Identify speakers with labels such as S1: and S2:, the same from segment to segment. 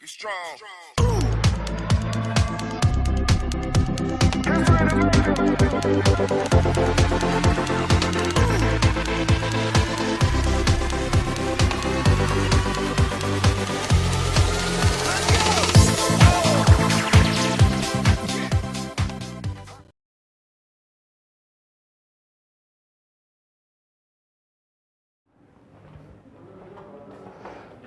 S1: Be strong.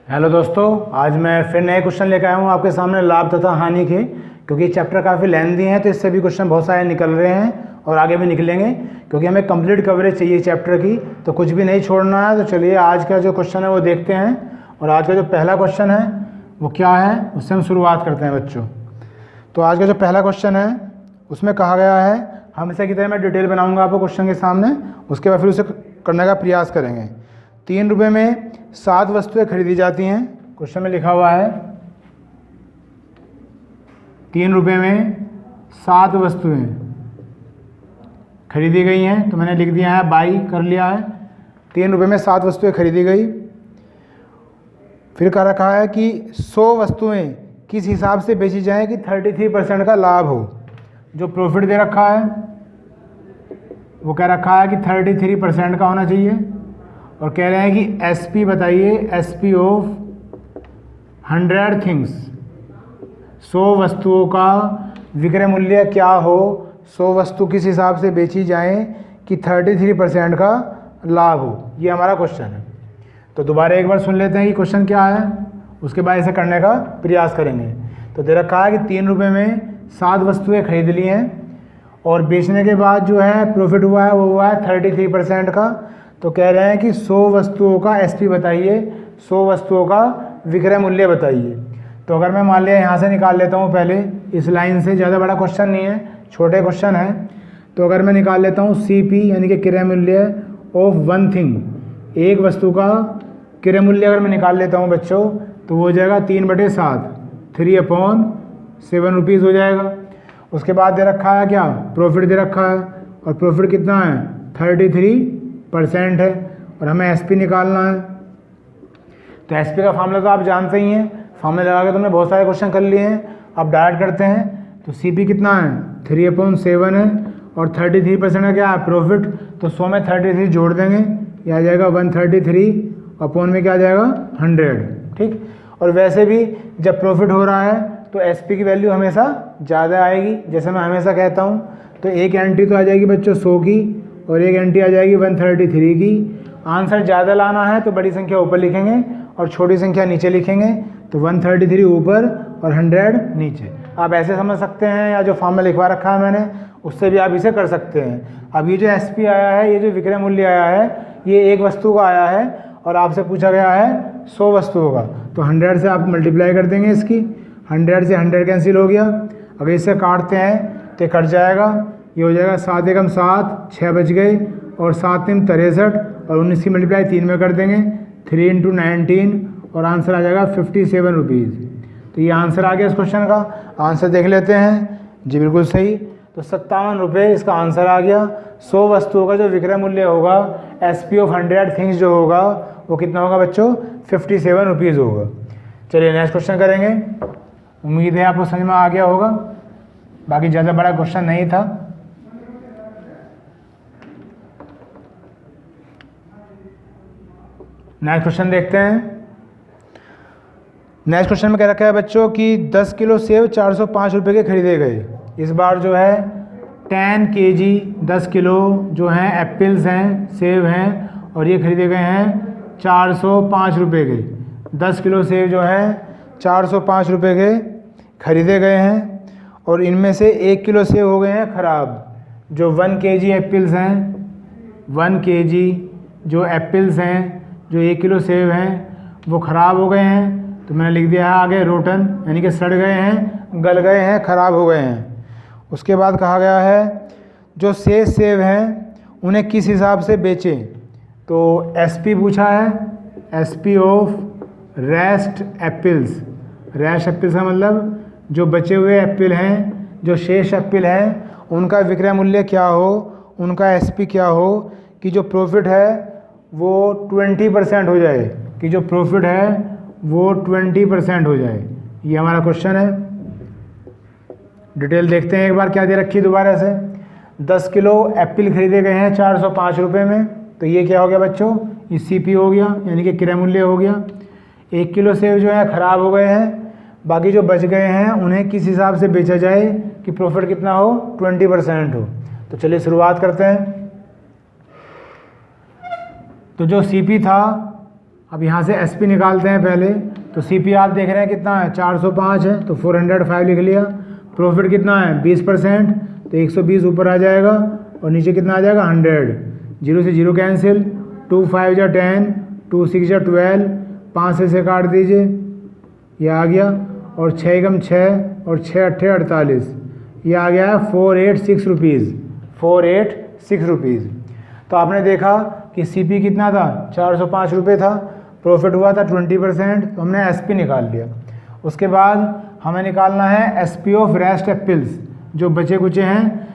S2: Hello दोस्तों, आज मैं फिर नए क्वेश्चन लेकर आया हूँ आपके सामने लाभ तथा हानि के। क्योंकि चैप्टर काफ़ी लेंथी है तो इससे भी क्वेश्चन बहुत सारे निकल रहे हैं और आगे भी निकलेंगे, क्योंकि हमें कंप्लीट कवरेज चाहिए चैप्टर की, तो कुछ भी नहीं छोड़ना है। तो चलिए आज का जो क्वेश्चन है वो देखते हैं। और आज का जो पहला क्वेश्चन है वो क्या है, उससे हम शुरुआत करते हैं बच्चों। तो आज का जो पहला क्वेश्चन है उसमें कहा गया है, हमेशा की तरह मैं डिटेल बनाऊँगा आपको क्वेश्चन के सामने, उसके बाद फिर उसे करने का प्रयास करेंगे। 3 रुपये में 7 वस्तुएं खरीदी जाती हैं। क्वेश्चन में लिखा हुआ है 3 रुपये में 7 वस्तुएं खरीदी गई हैं, तो मैंने लिख दिया है, बाई कर लिया है। 3 रुपये में 7 वस्तुएं खरीदी गई। फिर कह रखा है कि 100 वस्तुएं किस हिसाब से बेची जाएं कि 33% का लाभ हो। जो प्रॉफिट दे रखा है वो कह रखा है कि 33% का होना चाहिए। और कह रहे हैं कि एसपी बताइए, एसपी ऑफ 100 थिंग्स, 100 वस्तुओं का विक्रय मूल्य क्या हो, 100 वस्तु किस हिसाब से बेची जाएं कि 33% का लाभ हो। ये हमारा क्वेश्चन है। तो दोबारा एक बार सुन लेते हैं कि क्वेश्चन क्या है, उसके बाद इसे करने का प्रयास करेंगे। तो दे रखा है कि 3 रुपये में 7 वस्तुएं खरीद ली हैं और बेचने के बाद जो है प्रॉफिट हुआ है वो हुआ है 33% का। तो कह रहे हैं कि 100 वस्तुओं का एसपी बताइए, 100 वस्तुओं का विक्रय मूल्य बताइए। तो अगर मैं मान लिया यहाँ से निकाल लेता हूँ पहले इस लाइन से, ज़्यादा बड़ा क्वेश्चन नहीं है, छोटे क्वेश्चन है। तो अगर मैं निकाल लेता हूँ सीपी यानी कि क्रय मूल्य ऑफ 1 थिंग, एक वस्तु का क्रय मूल्य अगर मैं निकाल लेता हूँ बच्चों, तो वो हो जाएगा 3/7, 3/7 रुपीज़ हो जाएगा। उसके बाद दे रखा है क्या, प्रॉफिट दे रखा है, और प्रॉफिट कितना है 33% है, और हमें एसपी निकालना है। तो एसपी का फार्मूला तो आप जानते ही हैं, फार्मूला लगा के तुमने बहुत सारे क्वेश्चन कर लिए हैं। अब डायरेक्ट करते हैं। तो सीपी कितना है 3/7 है, और 33% का क्या है प्रॉफिट। तो 100 में 33 जोड़ देंगे, ये आ जाएगा 133 अपॉन में क्या आ जाएगा 100। ठीक। और वैसे भी जब प्रॉफिट हो रहा है तो एसपी की वैल्यू हमेशा ज़्यादा आएगी, जैसे मैं हमेशा कहता हूँ। तो एक एंट्री तो आ जाएगी बच्चों 100 की, और एक एंट्री आ जाएगी 133 की। आंसर ज़्यादा लाना है तो बड़ी संख्या ऊपर लिखेंगे और छोटी संख्या नीचे लिखेंगे। तो 133 ऊपर और 100 नीचे। आप ऐसे समझ सकते हैं, या जो फॉर्मूला लिखवा रखा है मैंने उससे भी आप इसे कर सकते हैं। अब ये जो एसपी आया है, ये जो विक्रय मूल्य आया है, ये एक वस्तु का आया है और आपसे पूछा गया है 100 वस्तुओं का। तो 100 से आप मल्टीप्लाई कर देंगे इसकी, 100 से 100 कैंसिल हो गया। अगर इससे काटते हैं तो कट जाएगा, ये हो जाएगा 7 एकम 7, 6 बच गए, और 7 3 63, और 19 की मल्टीप्लाई 3 में कर देंगे, 3 × 19, और आंसर आ जाएगा 57 रुपीज़। तो ये आंसर आ गया इस क्वेश्चन का। आंसर देख लेते हैं। जी बिल्कुल सही। तो 57 रुपये इसका आंसर आ गया। 100 वस्तुओं का जो विक्रय मूल्य होगा, एसपी ऑफ 100 थिंग्स जो होगा, वो कितना होगा बच्चों 57 रुपीज़ होगा। चलिए नेक्स्ट क्वेश्चन करेंगे। उम्मीद है आपको समझ में आ गया होगा, बाकी ज़्यादा बड़ा क्वेश्चन नहीं था। नेक्स्ट क्वेश्चन देखते हैं। नेक्स्ट क्वेश्चन में कह रखा है बच्चों कि 10 किलो सेब 405 रुपये के खरीदे गए। इस बार जो है 10 kg 10 किलो जो हैं एप्पल्स हैं, सेब हैं, और ये खरीदे गए हैं 405 रुपये के। 10 किलो सेब जो हैं 405 रुपये के खरीदे गए हैं, और इनमें से 1 किलो सेब हो गए हैं ख़राब। जो 1 kg एप्पल्स हैं, 1 kg जो एप्पल्स हैं, जो 1 किलो सेब हैं, वो ख़राब हो गए हैं। तो मैंने लिख दिया है आगे रोटन, यानी कि सड़ गए हैं, गल गए हैं, ख़राब हो गए हैं। उसके बाद कहा गया है जो शेष सेब हैं उन्हें किस हिसाब से बेचें। तो एसपी पूछा है, SP of rest apples. Rest apples का मतलब जो बचे हुए एप्पल हैं, जो शेष एप्पल हैं, उनका विक्रय मूल्य क्या हो, उनका एसपी क्या हो, कि जो प्रॉफिट है वो 20% हो जाए, कि जो प्रॉफिट है वो 20% हो जाए। ये हमारा क्वेश्चन है। डिटेल देखते हैं एक बार क्या दे रखी है दोबारा से। 10 किलो एप्पल खरीदे गए हैं 405 रुपये में, तो ये क्या हो गया बच्चों, ये CP हो गया, यानी कि क्रय मूल्य हो गया। 1 किलो सेब जो है ख़राब हो गए हैं, बाकी जो बच गए हैं उन्हें किस हिसाब से बेचा जाए कि प्रॉफिट कितना हो, 20% हो। तो चलिए शुरुआत करते हैं। तो जो CP था, अब यहाँ से SP निकालते हैं पहले। तो CP आप देख रहे हैं कितना है, 405 है, तो 405 लिख लिया। प्रॉफिट कितना है, 20%, तो 120 ऊपर आ जाएगा और नीचे कितना आ जाएगा, 100। 0 से 0 कैंसिल, 2 5 जा 10, 2 6 जा 12, 5 से काट दीजिए, ये आ गया। और 6 एकम 6 और 6 अट्ठे 48, ये आ गया है 486 रुपीज़, 486 रुपीज़। तो आपने देखा कि CP कितना था, 405 रुपये था, प्रॉफिट हुआ था 20%, तो हमने SP निकाल लिया। उसके बाद हमें निकालना है SP ऑफ रेस्ट एप्पल्स, जो बचे कुचे हैं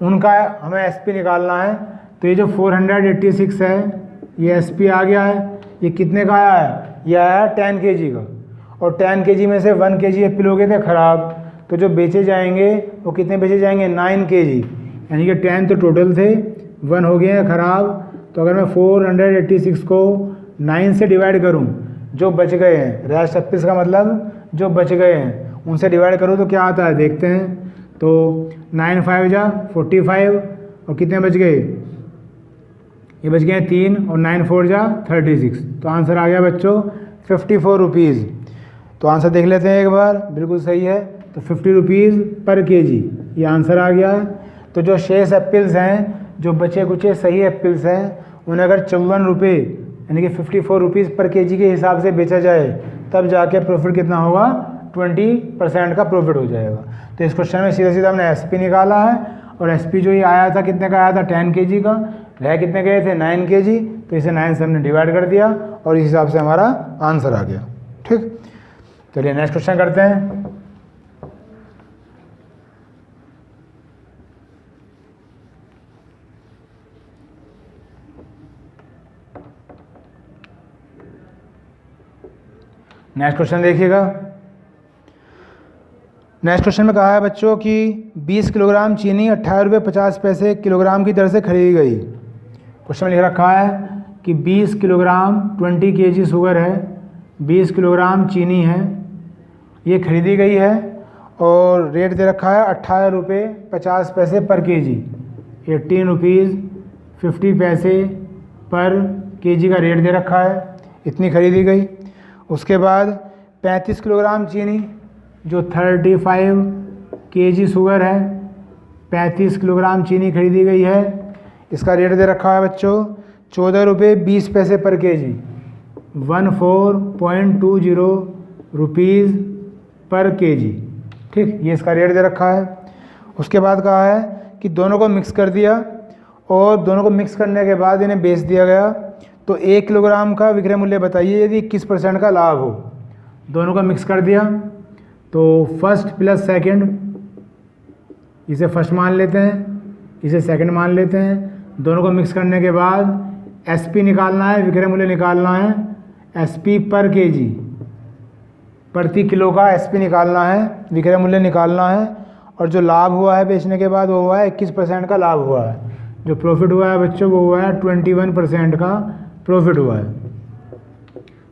S2: उनका हमें SP निकालना है। तो ये जो 486 है, ये SP आ गया है। ये कितने का आया है, ये आया है 10 kg का, और 10 kg में से 1 kg एप्पल हो गए थे ख़राब, तो जो बेचे जाएंगे वो कितने बेचे जाएंगे, 9 kg, यानी कि 10 तो टोटल थे, 1 हो गए हैं ख़राब। तो अगर मैं 486 को 9 से डिवाइड करूं, जो बच गए हैं, रेस्ट एप्पल्स का मतलब जो बच गए हैं उनसे डिवाइड करूं तो क्या आता है, देखते हैं। तो 9 5 जा 45, और कितने बच गए, ये बच गए 3, और 9 4 जा 36। तो आंसर आ गया बच्चों 54 रुपीज़। तो आंसर देख लेते हैं एक बार, बिल्कुल सही है। तो 50 रुपीज़ पर kg, ये आंसर आ गया है। तो जो शेष एप्पल्स हैं, जो बचे कुचे सही एप्पल्स हैं, उन्हें अगर 54 रुपये यानी कि 54 रुपीज़ पर kg के हिसाब से बेचा जाए, तब जाके प्रॉफिट कितना होगा, 20% का प्रॉफिट हो जाएगा। तो इस क्वेश्चन में सीधा सीधा हमने SP निकाला है, और SP जो ये आया था कितने का आया था, 10 kg का, रह कितने गए थे, 9 kg, तो इसे 9 से हमने डिवाइड कर दिया और इस हिसाब से हमारा आंसर आ गया। ठीक, चलिए नेक्स्ट क्वेश्चन करते हैं। नेक्स्ट क्वेश्चन देखिएगा। नेक्स्ट क्वेश्चन में कहा है बच्चों कि 20 किलोग्राम चीनी 28 रुपये 50 पैसे किलोग्राम की दर से खरीदी गई। क्वेश्चन में लिख रखा है कि 20 किलोग्राम 20 kg शुगर है, 20 किलोग्राम चीनी है, ये खरीदी गई है, और रेट दे रखा है 28 रुपये 50 पैसे पर kg, 18 रुपीज़ 50 पैसे पर kg का रेट दे रखा है, इतनी खरीदी गई। उसके बाद 35 किलोग्राम चीनी, जो 35 kg शुगर है, 35 किलोग्राम चीनी खरीदी गई है, इसका रेट दे रखा है बच्चों 14 रुपये 20 पैसे पर kg, 14.20 रुपीज़ पर kg। ठीक, ये इसका रेट दे रखा है। उसके बाद कहा है कि दोनों को मिक्स कर दिया, और दोनों को मिक्स करने के बाद इन्हें बेच दिया गया। तो 1 किलोग्राम का विक्रय मूल्य बताइए यदि 21% का लाभ हो। दोनों को मिक्स कर दिया, तो फर्स्ट प्लस सेकंड, इसे फर्स्ट मान लेते हैं, इसे सेकंड मान लेते हैं। दोनों को मिक्स करने के बाद SP निकालना है, विक्रय मूल्य निकालना है, SP पर kg, प्रति किलो का SP निकालना है, विक्रय मूल्य निकालना है, और जो लाभ हुआ है बेचने के बाद वो हुआ है 21% का लाभ हुआ है। जो प्रॉफिट हुआ है बच्चों वो हुआ है 21% का प्रॉफिट हुआ है।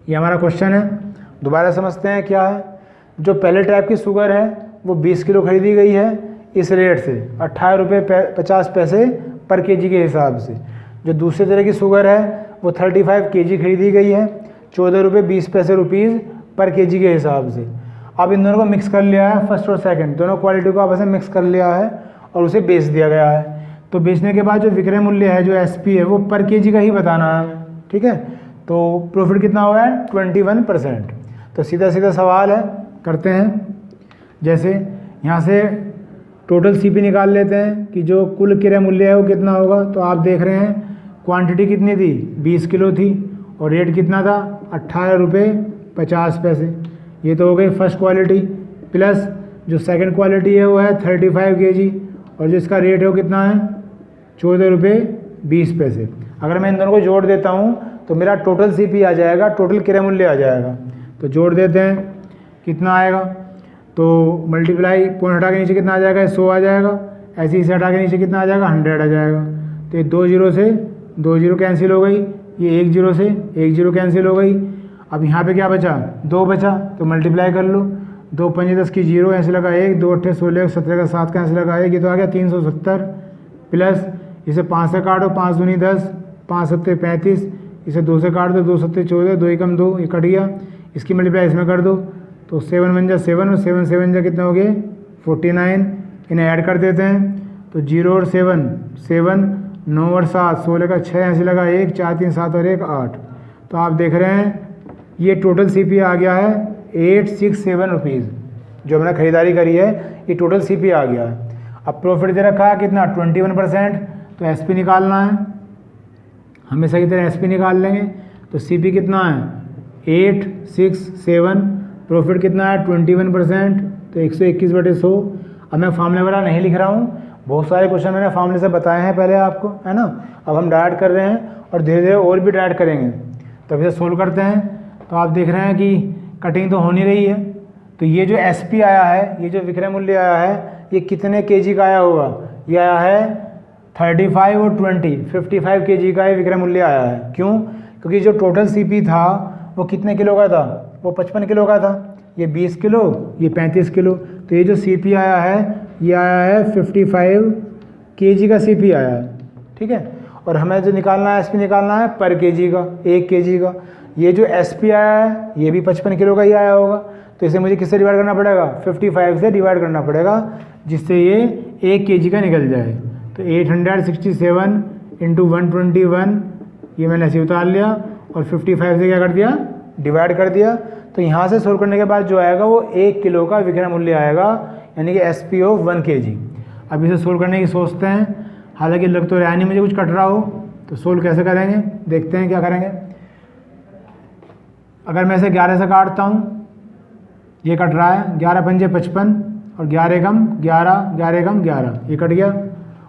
S2: ये हमारा क्वेश्चन है। दोबारा समझते हैं क्या है। जो पहले टाइप की शुगर है वो 20 किलो खरीदी गई है इस रेट से, 28 रुपये 50 पैसे पर kg के हिसाब से। जो दूसरे तरह की शुगर है वो 35 kg खरीदी गई है, 14 रुपये 20 पैसे रुपीज़ पर kg के हिसाब से। अब इन दोनों को मिक्स कर लिया है, फर्स्ट और सेकंड दोनों क्वालिटी को आपस में मिक्स कर लिया है और उसे बेच दिया गया है। तो बेचने के बाद जो विक्रय मूल्य है, जो SP है, वो पर kg का ही बताना है। ठीक है, तो प्रॉफिट कितना हुआ है 21%। तो सीधा सीधा सवाल है, करते हैं। जैसे यहाँ से टोटल CP निकाल लेते हैं कि जो कुल क्रय मूल्य है वो कितना होगा। तो आप देख रहे हैं क्वांटिटी कितनी थी, 20 किलो थी, और रेट कितना था 28 रुपये 50 पैसे। ये तो हो गई फर्स्ट क्वालिटी, प्लस जो सेकंड क्वालिटी है वो है 35 kg, और जो इसका रेट है वो कितना है 14 रुपये 20 पैसे। अगर मैं इन दोनों को जोड़ देता हूँ तो मेरा टोटल CP आ जाएगा, टोटल क्रय मूल्य आ जाएगा। तो जोड़ देते हैं कितना आएगा, तो मल्टीप्लाई पॉइंट हटा के नीचे कितना आ जाएगा, 100 आ जाएगा। ऐसे ही इसे हटा के नीचे कितना आ जाएगा, 100 आ जाएगा। तो ये 2 जीरो से 2 जीरो कैंसिल हो गई, ये 1 जीरो से 1 जीरो कैंसिल हो गई। अब यहाँ पे क्या बचा, 2 बचा, तो मल्टीप्लाई कर लो। 2 पंजे 10 की 0 ऐसे लगा 1, 2 अट्ठे 16, 17 का 7 का ऐसे लगा 1, ये तो आ गया 370 प्लस इसे 5 से काटो, 5 दूनी 10, 5 सत्ते 35, इसे 2 से काट दो, 2 सत्ते 14, 2 एकम 2, ये कट गया। इसकी मल्टीप्लाई इसमें कर दो, तो 7 बन जा 7 और 7 7 जा कितने हो गए 49। इन्हें ऐड कर देते हैं, तो 0 और 7 7, 9 और 7 16 का 6 ऐसे लगा 1, 4 3 7 और 1 8। तो आप देख रहे हैं ये टोटल CP आ गया है 867 रुपीज़। जो हमने ख़रीदारी करी है ये टोटल CP आ गया है। अब प्रॉफिट दे रखा है कितना 21%, तो SP निकालना है, हमेशा की तरह SP निकाल लेंगे। तो CP कितना है 867, प्रॉफिट कितना है 21%, तो 121/100। अब मैं फार्मूले वाला नहीं लिख रहा हूँ, बहुत सारे क्वेश्चन मैंने फार्मूले से बताए हैं पहले आपको, है ना। अब हम डायरेक्ट कर रहे हैं और धीरे धीरे और भी डायरेक्ट करेंगे। तो अभी से सोल्व करते हैं, तो आप देख रहे हैं कि कटिंग तो हो नहीं रही है। तो ये जो SP आया है, ये जो विक्रय मूल्य आया है, ये कितने kg का आया होगा, ये आया है 35 और 20 55 kg का ये विक्रय मूल्य आया है। क्यों, क्योंकि जो टोटल CP था वो कितने किलो का था, वो 55 किलो का था। ये 20 किलो, ये 35 किलो। तो ये जो CP आया है ये आया है 55 kg का CP आया है, ठीक है। और हमें जो निकालना है SP निकालना है पर kg का, 1 kg का। ये जो SP आया है ये भी 55 किलो का ही आया होगा, तो इसे मुझे किससे डिवाइड करना पड़ेगा 55 से डिवाइड करना पड़ेगा, जिससे ये 1 kg का निकल जाए। तो 867 इंटू 121 ये मैंने ऐसे उतार लिया और 55 से क्या कर दिया डिवाइड कर दिया। तो यहाँ से सोल्व करने के बाद जो आएगा वो 1 किलो का विक्रय मूल्य आएगा, यानी कि SP ऑफ 1 kg। अब इसे सोल्व करने की सोचते हैं, हालांकि लग तो रहा नहीं मुझे कुछ कट रहा हो, तो सोल्व कैसे करेंगे देखते हैं क्या करेंगे। अगर मैं इसे 11 से काटता हूँ, ये कट रहा है 11 पंजे 55 और 11 एकम 11, 11 एकम 11, ये कट गया।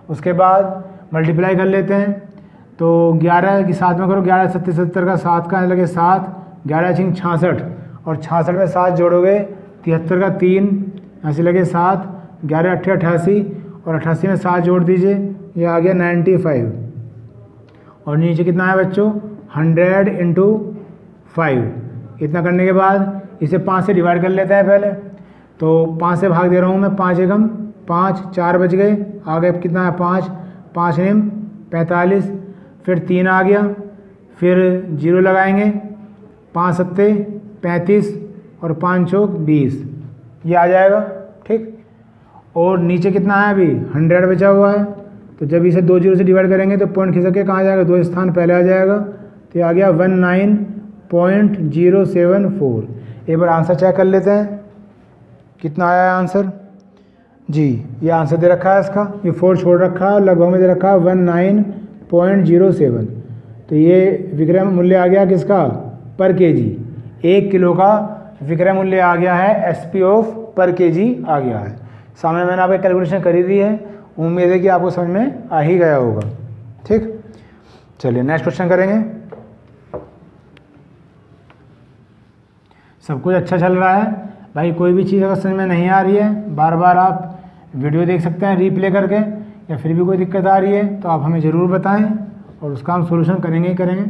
S2: उसके बाद मल्टीप्लाई कर लेते हैं, तो 11 की 7 में करो, 11 सत्ते 70 का 7 का लगे 7, 11 छिंग 66 और 66 में 7 जोड़ोगे 73 का 3 ऐसे लगे 7, 11 अट्ठे 88 और 88 में 7 जोड़ दीजिए, ये आ गया 95। और नीचे कितना है बच्चों 100 इंटू 5। इतना करने के बाद इसे 5 से डिवाइड कर लेते हैं पहले, तो 5 से भाग दे रहा हूँ मैं, 5 एकम 5, 4 बच गए, आगे कितना है 5, 5 निम 45, फिर 3 आ गया, फिर 0 लगाएंगे, 5 सत्ते 35 और 5 चौक 20, ये आ जाएगा, ठीक। और नीचे कितना है अभी 100 बचा हुआ है, तो जब इसे 2 जीरो से डिवाइड करेंगे तो पॉइंट खिसक के कहाँ जाएगा, 2 स्थान पहले आ जाएगा, तो ये आ गया 19.074। एक बार आंसर चेक कर लेते हैं कितना आया है आंसर। जी ये आंसर दे रखा है इसका, ये 4 छोड़ रखा है, लगभग में दे रखा है 19.07। तो ये विक्रय मूल्य आ गया किसका पर kg, 1 किलो का विक्रय मूल्य आ गया है, SP ऑफ पर kg आ गया है। सामने मैंने आपको कैलकुलेशन करी दी है, उम्मीद है कि आपको समझ में आ ही गया होगा, ठीक। चलिए नेक्स्ट क्वेश्चन करेंगे। सब कुछ अच्छा चल रहा है भाई, कोई भी चीज़ अगर समझ में नहीं आ रही है बार बार आप वीडियो देख सकते हैं रीप्ले करके, या फिर भी कोई दिक्कत आ रही है तो आप हमें ज़रूर बताएं और उसका हम सोल्यूशन करेंगे ही करेंगे,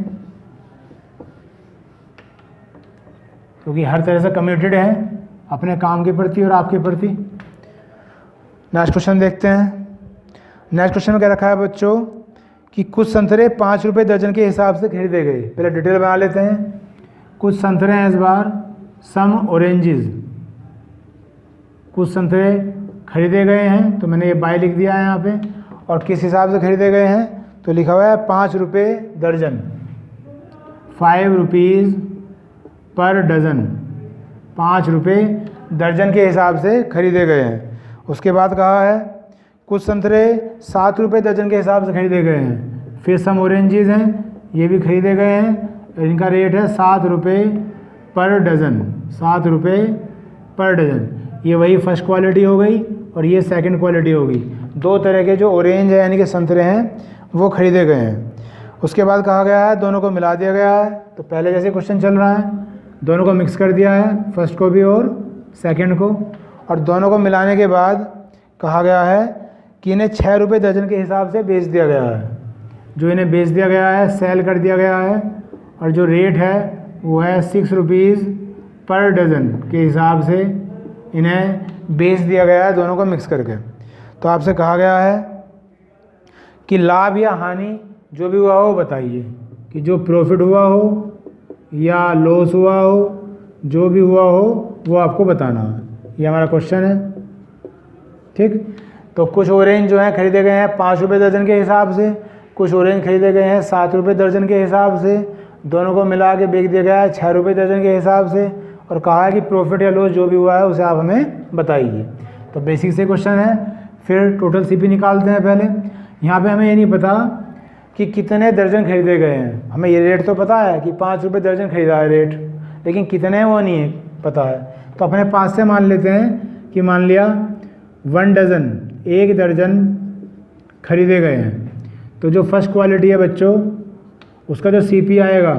S2: क्योंकि हर तरह से कमिटेड है अपने काम के प्रति और आपके प्रति। नेक्स्ट क्वेश्चन देखते हैं। नेक्स्ट क्वेश्चन में क्या रखा है बच्चों कि कुछ संतरे 5 रुपये दर्जन के हिसाब से खरीदे गए। पहले डिटेल बना लेते हैं। कुछ संतरे हैं इस बार, सम ऑरेंजेस, कुछ संतरे खरीदे गए हैं, तो मैंने ये बाय लिख दिया है यहाँ पे। और किस हिसाब से खरीदे गए हैं, तो लिखा हुआ है 5 रुपये दर्जन, 5 रुपीज़ पर डज़न, 5 रुपये दर्जन के हिसाब से खरीदे गए हैं। उसके बाद कहा है कुछ संतरे 7 रुपये दर्जन के हिसाब से खरीदे गए हैं। फिर सम ऑरेंजेस हैं, ये भी खरीदे गए हैं, इनका रेट है 7 रुपये पर डज़न, 7 रुपये पर डज़न। ये वही फर्स्ट क्वालिटी हो गई और ये सेकंड क्वालिटी होगी। 2 तरह के जो ऑरेंज है यानी कि संतरे हैं वो खरीदे गए हैं। उसके बाद कहा गया है दोनों को मिला दिया गया है। तो पहले जैसे क्वेश्चन चल रहा है दोनों को मिक्स कर दिया है, फर्स्ट को भी और सेकंड को, और दोनों को मिलाने के बाद कहा गया है कि इन्हें 6 रुपये दर्जन के हिसाब से बेच दिया गया है। जो इन्हें बेच दिया गया है, सेल कर दिया गया है, और जो रेट है वो है 6 रुपीज़ पर डज़न के हिसाब से इन्हें बेच दिया गया है, दोनों को मिक्स करके। तो आपसे कहा गया है कि लाभ या हानि जो भी हुआ हो बताइए, कि जो प्रॉफिट हुआ हो या लॉस हुआ हो, जो भी हुआ हो वो आपको बताना है। ये हमारा क्वेश्चन है, ठीक। तो कुछ ऑरेंज जो हैं खरीदे गए हैं 5 रुपये दर्जन के हिसाब से, कुछ ऑरेंज खरीदे गए हैं 7 रुपये दर्जन के हिसाब से, दोनों को मिला के बेच दिया गया है 6 रुपये दर्जन के हिसाब से, और कहा है कि प्रॉफिट या लॉस जो भी हुआ है उसे आप हमें बताइए। तो बेसिक से क्वेश्चन है। फिर टोटल सीपी निकालते हैं। पहले यहाँ पे हमें ये नहीं पता कि कितने दर्जन खरीदे गए हैं, हमें ये रेट तो पता है कि 5 रुपये दर्जन खरीदा है रेट, लेकिन कितने वो नहीं पता है। तो अपने पास से मान लेते हैं कि मान लिया 1 डज़न, 1 दर्जन खरीदे गए हैं। तो जो फर्स्ट क्वालिटी है बच्चों, उसका जो सीपी आएगा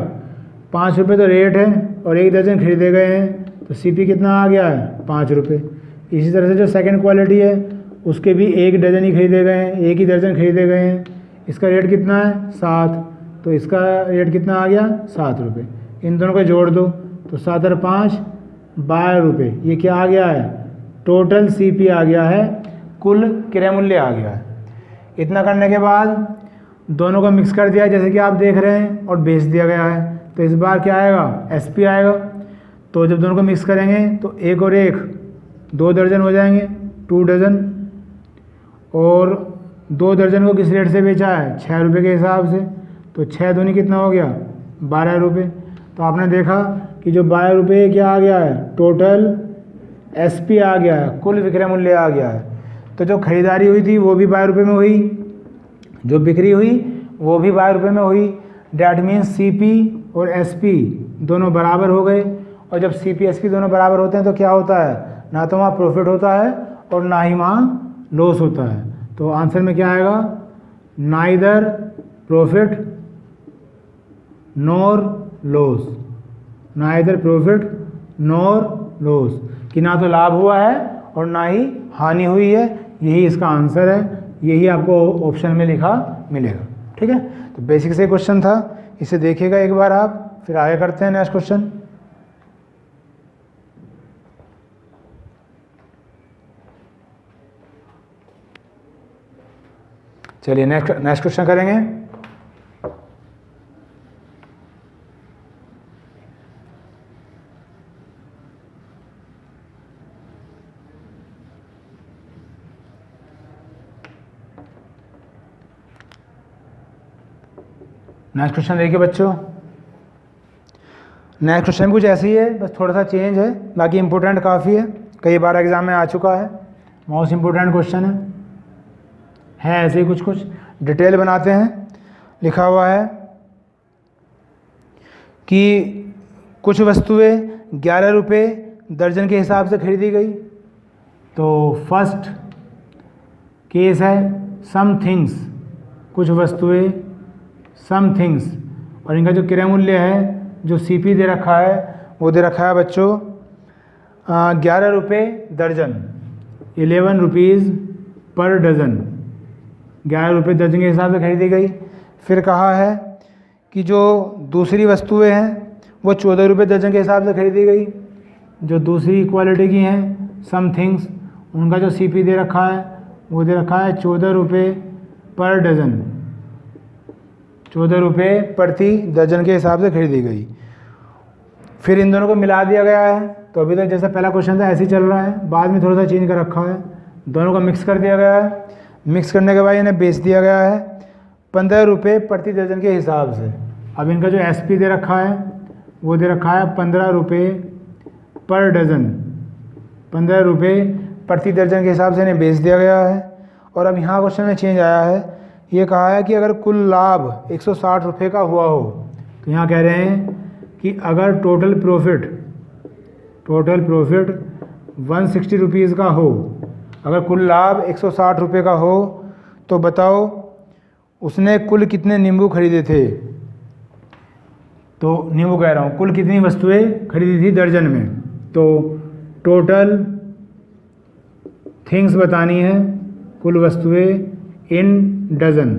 S2: 5 रुपये तो रेट है, और 1 दर्जन खरीदे गए हैं, तो सीपी कितना आ गया है 5 रुपये। इसी तरह से जो सेकंड क्वालिटी है उसके भी 1 डज़न ही खरीदे गए हैं, 1 ही दर्जन खरीदे गए हैं, इसका रेट कितना है 7, तो इसका रेट कितना आ गया 7 रुपये। इन दोनों को जोड़ दो तो 7 और 5 12 रुपये। ये क्या आ गया है, टोटल सीपी आ गया है, कुल क्रय मूल्य आ गया है। इतना करने के बाद दोनों को मिक्स कर दिया जैसे कि आप देख रहे हैं, और बेच दिया गया है। तो इस बार क्या आएगा, एसपी आएगा। तो जब दोनों को मिक्स करेंगे तो 1 और 1 2 दर्जन हो जाएंगे, 2 डज़न। और 2 दर्जन को किस रेट से बेचा है, 6 रुपये के हिसाब से। तो 6 दूनी कितना हो गया 12 रुपये। तो आपने देखा कि जो 12 रुपये क्या आ गया है, टोटल एसपी आ गया है, कुल विक्रय मूल्य आ गया है। तो जो खरीदारी हुई थी वो भी 12 रुपये में हुई, जो बिक्री हुई वो भी 12 रुपये में हुई। डैट मीन्स सीपी और एसपी दोनों बराबर हो गए। और जब सीपी एसपी दोनों बराबर होते हैं तो क्या होता है, ना तो वहाँ प्रॉफिट होता है और ना ही वहाँ लॉस होता है। तो आंसर में क्या आएगा, neither profit nor loss, neither profit nor loss, कि ना तो लाभ हुआ है और ना ही हानि हुई है। यही इसका आंसर है, यही आपको ऑप्शन में लिखा मिलेगा। ठीक है, तो बेसिक से क्वेश्चन था, इसे देखिएगा एक बार आप, फिर आगे करते हैं नेक्स्ट क्वेश्चन। चलिए नेक्स्ट क्वेश्चन करेंगे। नेक्स्ट क्वेश्चन देखिए बच्चों, नेक्स्ट क्वेश्चन कुछ ऐसे ही है, बस थोड़ा सा चेंज है, बाकी इंपॉर्टेंट काफ़ी है, कई बार एग्जाम में आ चुका है, मोस्ट इंपॉर्टेंट क्वेश्चन है ऐसे ही कुछ डिटेल बनाते हैं। लिखा हुआ है कि कुछ वस्तुएं 11 रुपये दर्जन के हिसाब से खरीदी गई। तो फर्स्ट केस है सम थिंग्स, कुछ वस्तुएं सम थिंग्स, और इनका जो क्रय मूल्य है, जो सीपी दे रखा है, वो दे रखा है बच्चों 11 रुपये दर्जन, 11 रुपीज़ पर डज़न, 11 रुपये दर्जन के हिसाब से खरीदी गई। फिर कहा है कि जो दूसरी वस्तुएं हैं वो 14 रुपये दर्जन के हिसाब से खरीदी गई। जो दूसरी क्वालिटी की हैं सम थिंग्स, उनका जो सीपी दे रखा है वो दे रखा है 14 रुपये पर डज़न, 14 रुपये प्रति दर्जन के हिसाब से खरीदी गई। फिर इन दोनों को मिला दिया गया है। तो अभी तक जैसा पहला क्वेश्चन था ऐसे ही चल रहा है, बाद में थोड़ा सा चेंज कर रखा है, दोनों को मिक्स कर दिया गया है। मिक्स करने के बाद इन्हें बेच दिया गया है 15 रुपये प्रति दर्जन के हिसाब से। अब इनका जो एसपी दे रखा है वो दे रखा है 15 रुपये पर डज़न, 15 रुपये प्रति दर्जन के हिसाब से इन्हें बेच दिया गया है। और अब यहाँ क्वेश्चन में चेंज आया है, ये कहा है कि अगर कुल लाभ 160 रुपये का हुआ हो, तो यहाँ कह रहे हैं कि अगर टोटल प्रॉफिट 160 रुपीज़ का हो, अगर कुल लाभ 160 रुपये का हो, तो बताओ उसने कुल कितने नींबू खरीदे थे। तो नींबू कह रहा हूँ, कुल कितनी वस्तुएं खरीदी थी दर्जन में। तो टोटल थिंग्स बतानी है, कुल वस्तुएं इन डजन,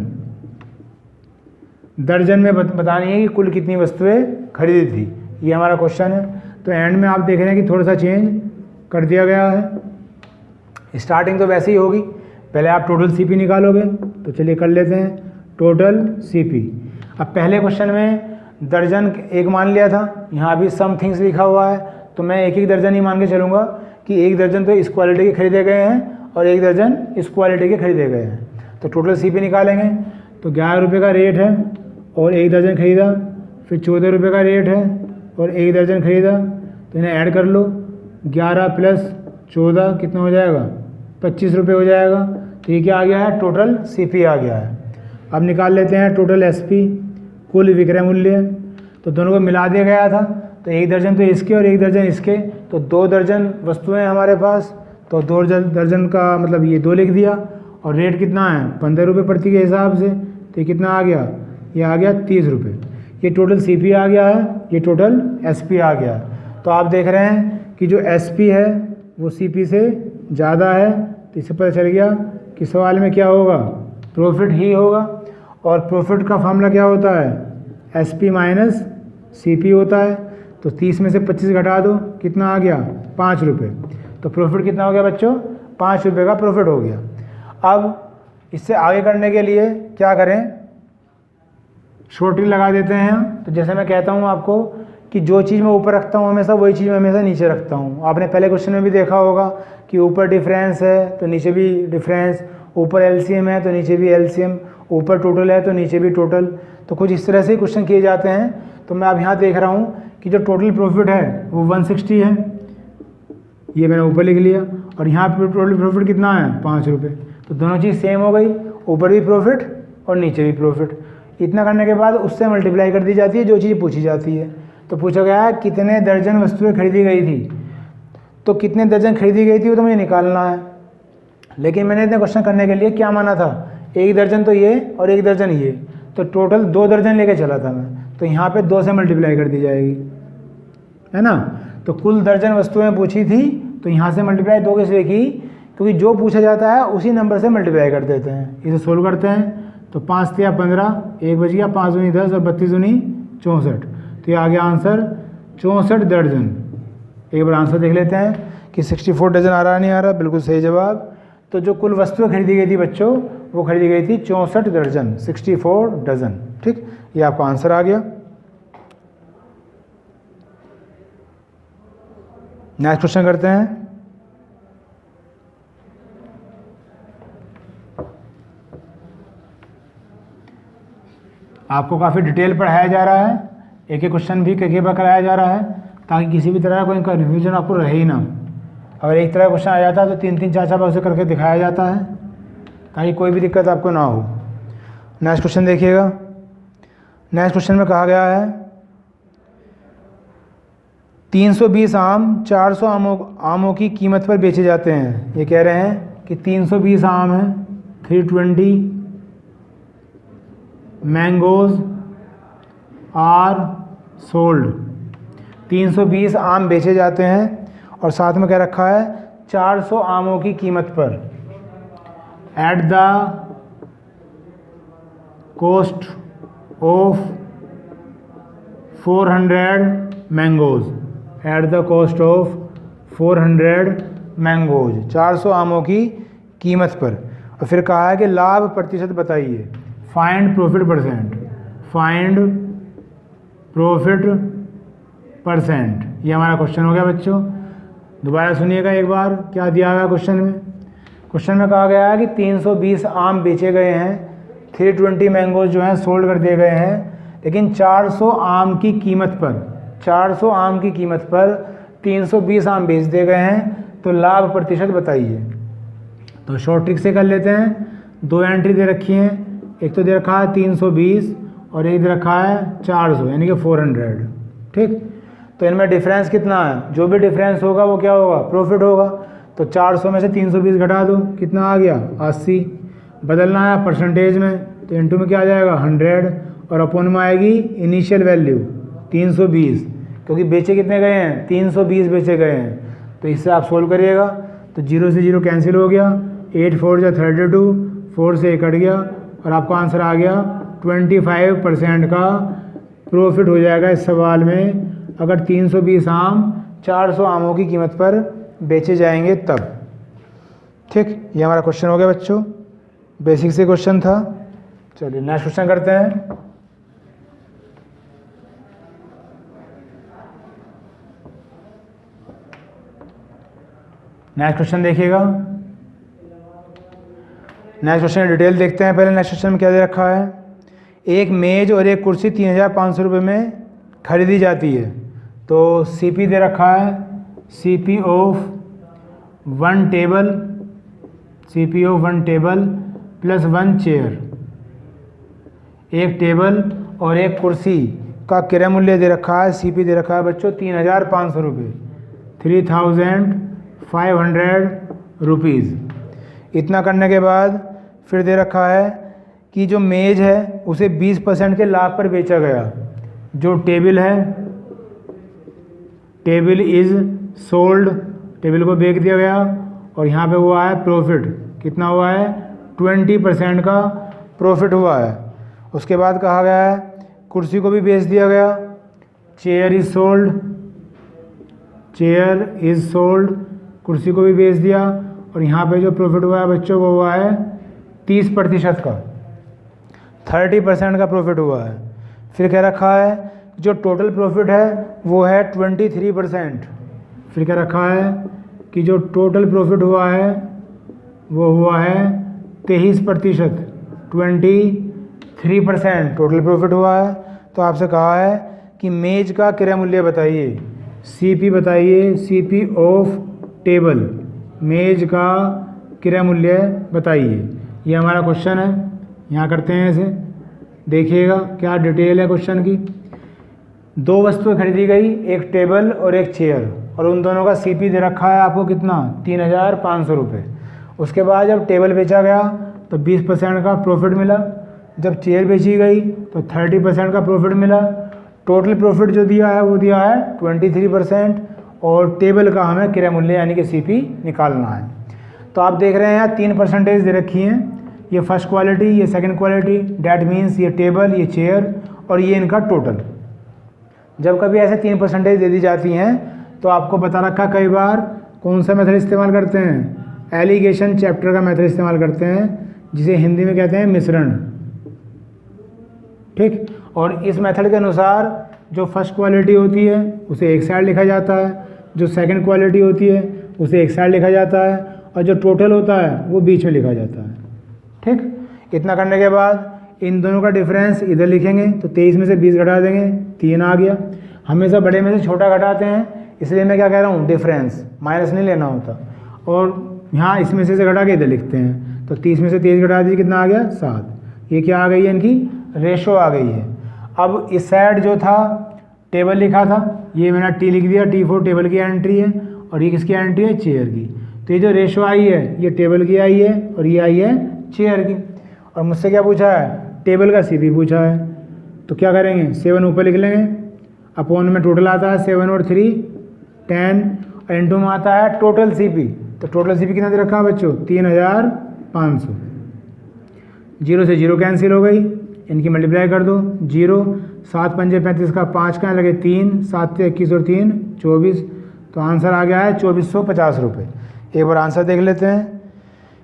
S2: दर्जन में बतानी है कि कुल कितनी वस्तुएं खरीदी थी। ये हमारा क्वेश्चन है। तो एंड में आप देख रहे हैं कि थोड़ा सा चेंज कर दिया गया है। स्टार्टिंग तो वैसे ही होगी, पहले आप टोटल सीपी निकालोगे। तो चलिए कर लेते हैं टोटल सीपी। अब पहले क्वेश्चन में दर्जन एक मान लिया था, यहाँ भी सम थिंग्स लिखा हुआ है, तो मैं एक एक दर्जन ही मान के चलूँगा कि एक दर्जन तो इस क्वालिटी के खरीदे गए हैं और एक दर्जन इस क्वालिटी के खरीदे गए हैं। तो टोटल सीपी निकालेंगे। तो 11 रुपये का रेट है और एक दर्जन खरीदा, फिर 14 रुपये का रेट है और एक दर्जन खरीदा। तो इन्हें ऐड कर लो, 11 + 14 कितना हो जाएगा, 25 रुपये हो जाएगा। तो ये क्या आ गया है, टोटल सीपी आ गया है। अब निकाल लेते हैं टोटल एसपी, कुल विक्रय मूल्य। तो दोनों को मिला दिया गया था, तो एक दर्जन तो इसके और एक दर्जन इसके, तो 2 दर्जन वस्तुएं हमारे पास। तो 2 दर्जन का मतलब ये 2 लिख दिया। और रेट कितना है, 15 रुपये प्रति के हिसाब से। तो ये कितना आ गया, ये आ गया 30 रुपये। ये टोटल सीपी आ गया है, ये टोटल एसपी आ गया है। तो आप देख रहे हैं कि जो एसपी है वो सीपी से ज़्यादा है। तो इससे पता चल गया कि सवाल में क्या होगा, प्रॉफिट ही होगा। और प्रॉफिट का फार्मूला क्या होता है, एसपी माइनस सीपी होता है। तो 30 में से 25 घटा दो, कितना आ गया, 5 रुपये। तो प्रॉफिट कितना हो गया बच्चों, 5 रुपये का प्रॉफिट हो गया। अब इससे आगे करने के लिए क्या करें, शॉर्ट ट्रिक लगा देते हैं। तो जैसे मैं कहता हूँ आपको कि जो चीज़ मैं ऊपर रखता हूँ हमेशा, वही चीज़ मैं हमेशा नीचे रखता हूँ। आपने पहले क्वेश्चन में भी देखा होगा कि ऊपर डिफरेंस है तो नीचे भी डिफरेंस, ऊपर एलसीएम है तो नीचे भी एलसीएम, ऊपर टोटल है तो नीचे भी टोटल। तो कुछ इस तरह से क्वेश्चन किए जाते हैं। तो मैं अब यहाँ देख रहा हूँ कि जो टोटल प्रॉफिट है वो 160 है, ये मैंने ऊपर लिख लिया। और यहाँ पर टोटल प्रॉफिट कितना है, 5 रुपये। तो दोनों चीज़ सेम हो गई, ऊपर भी प्रॉफिट और नीचे भी प्रॉफिट। इतना करने के बाद उससे मल्टीप्लाई कर दी जाती है जो चीज़ पूछी जाती है। तो पूछा गया है कितने दर्जन वस्तुएं खरीदी गई थी। तो कितने दर्जन खरीदी गई थी वो तो मुझे निकालना है। लेकिन मैंने इतने क्वेश्चन करने के लिए क्या माना था, एक दर्जन तो ये और एक दर्जन ये, तो टोटल 2 दर्जन लेके चला था मैं। तो यहाँ पे 2 से मल्टीप्लाई कर दी जाएगी, है ना। तो कुल दर्जन वस्तुएं पूछी थी, तो यहाँ से मल्टीप्लाई 2 कैसे की, क्योंकि जो पूछा जाता है उसी नंबर से मल्टीप्लाई कर देते हैं। इसे सोल्व करते हैं। तो 5 × 15, 1 बच गया, 5 दूनी 10 और 32 दूनी 64। तो ये आ गया आंसर 64 दर्जन। एक बार आंसर देख लेते हैं कि 64 डजन आ रहा नहीं आ रहा। बिल्कुल सही जवाब। तो जो कुल वस्तुएं खरीदी गई थी बच्चों, वो खरीदी गई थी 64 दर्जन, 64 डजन। ठीक, ये आपका आंसर आ गया। नेक्स्ट क्वेश्चन करते हैं। आपको काफ़ी डिटेल पढ़ाया जा रहा है, एक एक क्वेश्चन भी कई बार कराया जा रहा है, ताकि किसी भी तरह का इनका रिवीजन आपको रहे ही ना। अगर एक तरह का क्वेश्चन आ जाता है तो 3-3 4-4 बार उसे करके दिखाया जाता है, ताकि कोई भी दिक्कत आपको ना हो। नेक्स्ट क्वेश्चन देखिएगा। नेक्स्ट क्वेश्चन में कहा गया है 320 आम 400 आमों की कीमत पर बेचे जाते हैं। ये कह रहे हैं कि 320 आम है, 320 मैंगोज आर सोल्ड। 320 आम बेचे जाते हैं और साथ में क्या रखा है, 400 आमों की कीमत पर। At the cost of 400 mangoes, at the cost of 400 mangoes, 400 आमों की कीमत पर। और फिर कहा है कि लाभ प्रतिशत बताइए, find profit percent, find profit percent. ये हमारा क्वेश्चन हो गया बच्चों। दोबारा सुनिएगा एक बार क्या दिया गया क्वेश्चन में। क्वेश्चन में कहा गया है कि 320 आम बेचे गए हैं, 320 मैंगोज जो हैं सोल्ड कर दिए गए हैं, लेकिन 400 आम की कीमत पर, 400 आम की कीमत पर 320 आम बेच दिए गए हैं, तो लाभ प्रतिशत बताइए। तो शॉर्ट ट्रिक से कर लेते हैं। 2 एंट्री दे रखी हैं, एक तो दे रखा है 320 और एक दे रखा है 400, यानी कि 400। ठीक, तो इनमें डिफरेंस कितना है, जो भी डिफरेंस होगा वो क्या होगा, प्रॉफिट होगा। तो 400 में से 320 घटा दो, कितना आ गया, 80। बदलना है परसेंटेज में, तो इनटू में क्या आ जाएगा, 100, और अपॉन में आएगी इनिशियल वैल्यू 320, क्योंकि बेचे कितने गए हैं, 320 बेचे गए हैं। तो इससे आप सोल्व करिएगा तो 0 से 0 कैंसिल हो गया, 8 4 जा 32, 4 से 1 कट गया और आपका आंसर आ गया 25% का प्रॉफिट हो जाएगा इस सवाल में अगर 320 आम 400 आमों की कीमत पर बेचे जाएंगे तब। ठीक, ये हमारा क्वेश्चन हो गया बच्चों, बेसिक से क्वेश्चन था। चलिए नेक्स्ट क्वेश्चन करते हैं। नेक्स्ट क्वेश्चन देखिएगा। नेक्स्ट क्वेश्चन डिटेल देखते हैं। पहले नेक्स्ट क्वेश्चन में क्या दे रखा है, एक मेज और एक कुर्सी 3500 रुपये में खरीदी जाती है। तो सीपी दे रखा है, CP of one table plus 1 chair. एक टेबल और एक कुर्सी का क्रय मूल्य दे रखा है, सीपी दे रखा है बच्चों 3500 रुपये, 3500 रुपीज़। इतना करने के बाद फिर दे रखा है कि जो मेज है उसे 20% के लाभ पर बेचा गया। जो टेबल है, टेबल इज़ सोल्ड, टेबल को बेच दिया गया और यहाँ पे हुआ है प्रॉफिट। कितना हुआ है, 20% का प्रॉफिट हुआ है। उसके बाद कहा गया है कुर्सी को भी बेच दिया गया, चेयर इज़ सोल्ड, कुर्सी को भी बेच दिया और यहाँ पे जो प्रॉफिट हुआ है बच्चों वो हुआ है 30% का, 30% का प्रॉफिट हुआ है। फिर कह रखा है जो टोटल प्रॉफिट है वो है 23%। फिर कह रखा है कि जो टोटल प्रॉफिट हुआ है वो हुआ है 23%, 23% टोटल प्रॉफिट हुआ है। तो आपसे कहा है कि मेज का क्रय मूल्य बताइए, सीपी बताइए, सीपी ऑफ टेबल, मेज का क्रय मूल्य बताइए। ये हमारा क्वेश्चन है, यहाँ करते हैं इसे, देखिएगा क्या डिटेल है क्वेश्चन की। दो वस्तुएं खरीदी गई, एक टेबल और एक चेयर, और उन दोनों का सीपी दे रखा है आपको कितना, 3500 रुपये। उसके बाद जब टेबल बेचा गया तो 20% का प्रॉफिट मिला, जब चेयर बेची गई तो 30% का प्रॉफिट मिला। टोटल प्रॉफिट जो दिया है वो दिया है 23% और टेबल का हमें क्रय मूल्य यानी कि सीपी निकालना है। तो आप देख रहे हैं यहाँ 3% दे रखी हैं, ये फर्स्ट क्वालिटी, ये सेकंड क्वालिटी, डैट मीन्स ये टेबल, ये चेयर और ये इनका टोटल। जब कभी ऐसे 3% दे दी जाती हैं तो आपको बता रखा कई बार कौन सा मेथड इस्तेमाल करते हैं, एलिगेशन चैप्टर का मेथड इस्तेमाल करते हैं जिसे हिंदी में कहते हैं मिश्रण। ठीक, और इस मेथड के अनुसार जो फर्स्ट क्वालिटी होती है उसे एक साइड लिखा जाता है, जो सेकंड क्वालिटी होती है उसे एक साइड लिखा जाता है और जो टोटल होता है वो बीच में लिखा जाता है। ठीक, इतना करने के बाद इन दोनों का डिफरेंस इधर लिखेंगे तो 23 में से 20 घटा देंगे, 3 आ गया। हमेशा बड़े में से छोटा घटाते हैं, इसलिए मैं क्या कह रहा हूँ, डिफरेंस, माइनस नहीं लेना होता। और यहाँ इसमें से घटा के इधर लिखते हैं तो 30 में से 23 घटा दीजिए, कितना आ गया, 7। ये क्या आ गई है, इनकी रेशो आ गई है। अब इस साइड जो था टेबल लिखा था, ये मैंने टी लिख दिया, T4 टेबल की एंट्री है और ये किसकी एंट्री है, चेयर की। तो ये जो रेशो आई है ये टेबल की आई है और ये आई है चेयर की। और मुझसे क्या पूछा है, टेबल का सीपी पूछा है। तो क्या करेंगे, 7 ऊपर लिख लेंगे, अपॉन में टोटल आता है 7 और 3 10, और इंटू में आता है टोटल सीपी। तो टोटल सीपी कितना दे रखा है बच्चों, 3500। 0 से 0 कैंसिल हो गई, इनकी मल्टीप्लाई कर दो, 0 7 पंजे 35 का 5 का लगे 3, 7 से 21 और 3 24। तो आंसर आ गया है 2450 रुपये। एक बार आंसर देख लेते हैं।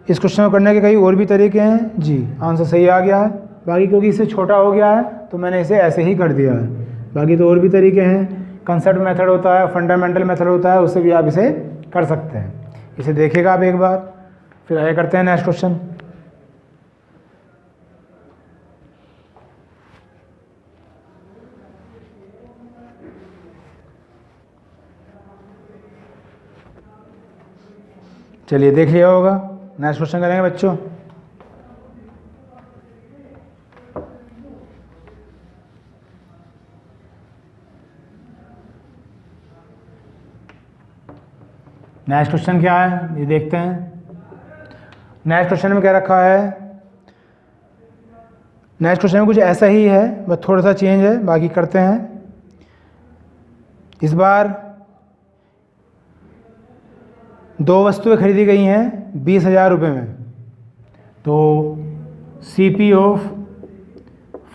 S2: इस क्वेश्चन को करने के कई और भी तरीके हैं जी, आंसर सही आ गया है। बाकी क्योंकि इससे छोटा हो गया है तो मैंने इसे ऐसे ही कर दिया है। बाकी तो और भी तरीके हैं, कंसेप्ट मेथड होता है, फंडामेंटल मेथड होता है, उससे भी आप इसे कर सकते हैं। इसे देखिएगा आप एक बार, फिर आगे करते हैं नेक्स्ट क्वेश्चन। चलिए देख लिया होगा, नेक्स्ट क्वेश्चन करेंगे बच्चों। नेक्स्ट क्वेश्चन क्या है ये देखते हैं। नेक्स्ट क्वेश्चन में क्या रखा है, नेक्स्ट क्वेश्चन में कुछ ऐसा ही है बस थोड़ा सा चेंज है, बाकी करते हैं। इस बार 2 वस्तुएं खरीदी गई हैं 20,000 रुपये में, तो CP of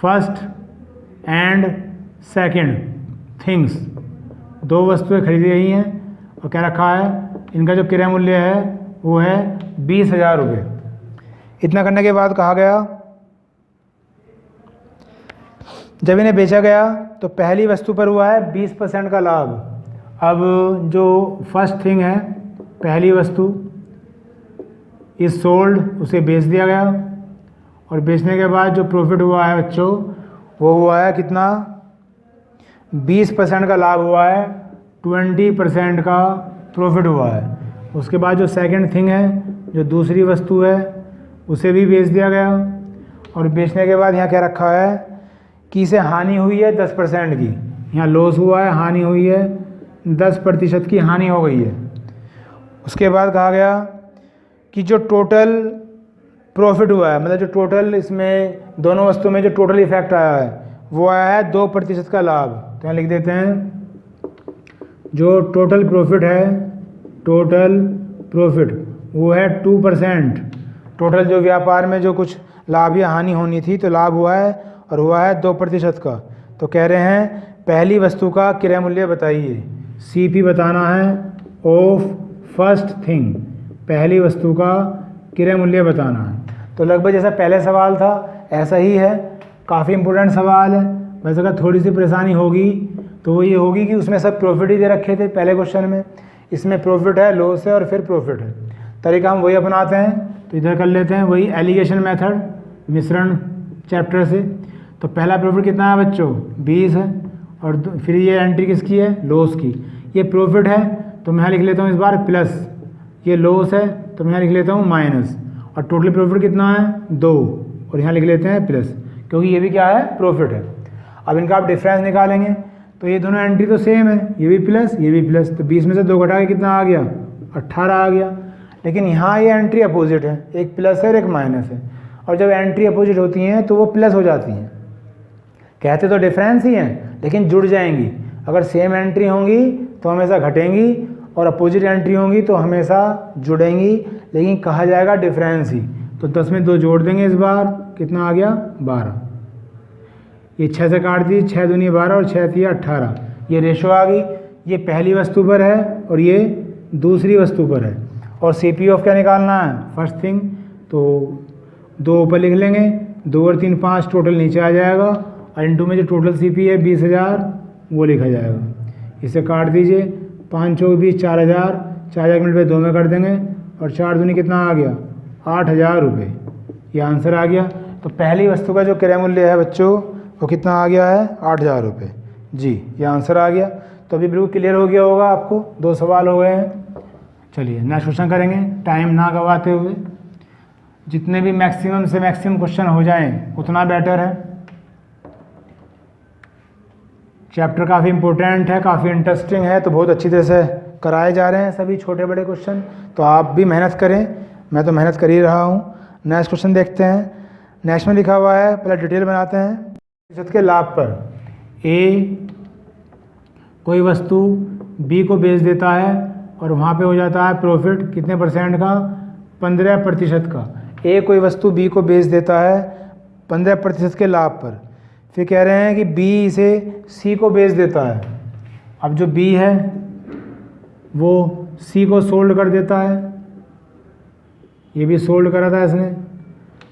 S2: first and second things, 2 वस्तुएं खरीदी गई हैं और क्या रखा है, इनका जो क्रय मूल्य है वो है 20,000 रुपये। इतना करने के बाद कहा गया जब इन्हें बेचा गया तो पहली वस्तु पर हुआ है 20% का लाभ। अब जो फर्स्ट थिंग है, पहली वस्तु इज सोल्ड, उसे बेच दिया गया और बेचने के बाद जो प्रॉफिट हुआ है बच्चों वो हुआ है कितना, 20% का लाभ हुआ है, 20% का प्रॉफिट हुआ है। उसके बाद जो सेकंड थिंग है, जो दूसरी वस्तु है, उसे भी बेच दिया गया और बेचने के बाद यहाँ क्या रखा है कि इसे हानि हुई है 10% की, यहाँ लॉस हुआ है, हानि हुई है 10% की हानि हो गई है। उसके बाद कहा गया कि जो टोटल प्रॉफिट हुआ है, मतलब जो टोटल इसमें दोनों वस्तुओं में जो टोटल इफेक्ट आया है वो आया है 2% का लाभ। तो यहाँ लिख देते हैं जो टोटल प्रॉफिट है, टोटल प्रॉफिट वो है 2%। टोटल जो व्यापार में जो कुछ लाभ या हानि होनी थी तो लाभ हुआ है और हुआ है 2% का। तो कह रहे हैं पहली वस्तु का क्रय मूल्य बताइए, CP बताना है ऑफ फर्स्ट थिंग, पहली वस्तु का क्रय मूल्य बताना है। तो लगभग जैसा पहले सवाल था ऐसा ही है, काफ़ी इंपॉर्टेंट सवाल है। वैसे अगर थोड़ी सी परेशानी होगी तो वो ये होगी कि उसमें सब प्रॉफिट ही दे रखे थे पहले क्वेश्चन में, इसमें प्रॉफिट है, लॉस है और फिर प्रॉफिट है। तरीका हम वही अपनाते हैं, तो इधर कर लेते हैं वही एलिगेशन मेथड मिश्रण चैप्टर से। तो पहला प्रॉफिट कितना है बच्चों, 20 है और फिर ये एंट्री किसकी है, लॉस की। ये प्रॉफिट है तो मैं यहाँ लिख लेता हूँ इस बार प्लस, ये लॉस है तो मैं यहाँ लिख लेता हूँ माइनस, और टोटल प्रॉफिट कितना है 2 और यहाँ लिख लेते हैं प्लस, क्योंकि ये भी क्या है, प्रॉफिट है। अब इनका आप डिफरेंस निकालेंगे तो ये दोनों एंट्री तो सेम है, ये भी प्लस ये भी प्लस, तो 20 में से 2 घटा के कितना आ गया, 18 आ गया। लेकिन यहाँ ये एंट्री अपोजिट है, एक प्लस है और एक माइनस है, और जब एंट्री अपोजिट होती हैं तो वो प्लस हो जाती हैं। कहते तो डिफरेंस ही हैं लेकिन जुड़ जाएंगी, अगर सेम एंट्री होंगी तो हमेशा घटेंगी और अपोजिट एंट्री होंगी तो हमेशा जुड़ेंगी, लेकिन कहा जाएगा डिफरेंस ही। तो 10 में 2 जोड़ देंगे इस बार, कितना आ गया 12। ये 6 से काट दी, 6 दूनी 12 और 6 थी 18, ये रेशो आ गई। ये पहली वस्तु पर है और ये दूसरी वस्तु पर है। और CP ऑफ क्या निकालना है, फर्स्ट थिंग, तो 2 ऊपर लिख लेंगे, 2 और 3 5 टोटल नीचे आ जाएगा, और इंटू में जो टोटल CP है 20,000 वो लिखा जाएगा। इसे काट दीजिए, 5 चौक 20, 4,000, 4,000 मिनट पे 2 में कर देंगे और 4 दूनी कितना आ गया, 8,000 रुपये। ये आंसर आ गया। तो पहली वस्तु का जो क्रय मूल्य है बच्चों वो कितना आ गया है, 8,000 रुपये। जी ये आंसर आ गया। तो अभी बिल्कुल क्लियर हो गया होगा आपको, 2 सवाल हो गए हैं। चलिए नेक्स्ट क्वेश्चन करेंगे टाइम ना गवाते हुए। जितने भी मैक्सिमम से मैक्सिमम क्वेश्चन हो जाएं उतना बेटर है। चैप्टर काफ़ी इंपॉर्टेंट है, काफ़ी इंटरेस्टिंग है, तो बहुत अच्छी तरह से कराए जा रहे हैं सभी छोटे बड़े क्वेश्चन। तो आप भी मेहनत करें, मैं तो मेहनत कर ही रहा हूँ। नेक्स्ट क्वेश्चन देखते हैं। नेक्स्ट में लिखा हुआ है, पहले डिटेल बनाते हैं। प्रतिशत के लाभ पर ए कोई वस्तु बी को बेच देता है और वहाँ पे हो जाता है प्रॉफिट कितने परसेंट का, 15% का। ए कोई वस्तु बी को बेच देता है 15% के लाभ पर। फिर कह रहे हैं कि बी इसे सी को बेच देता है। अब जो बी है वो सी को सोल्ड कर देता है, ये भी सोल्ड करा था इसने।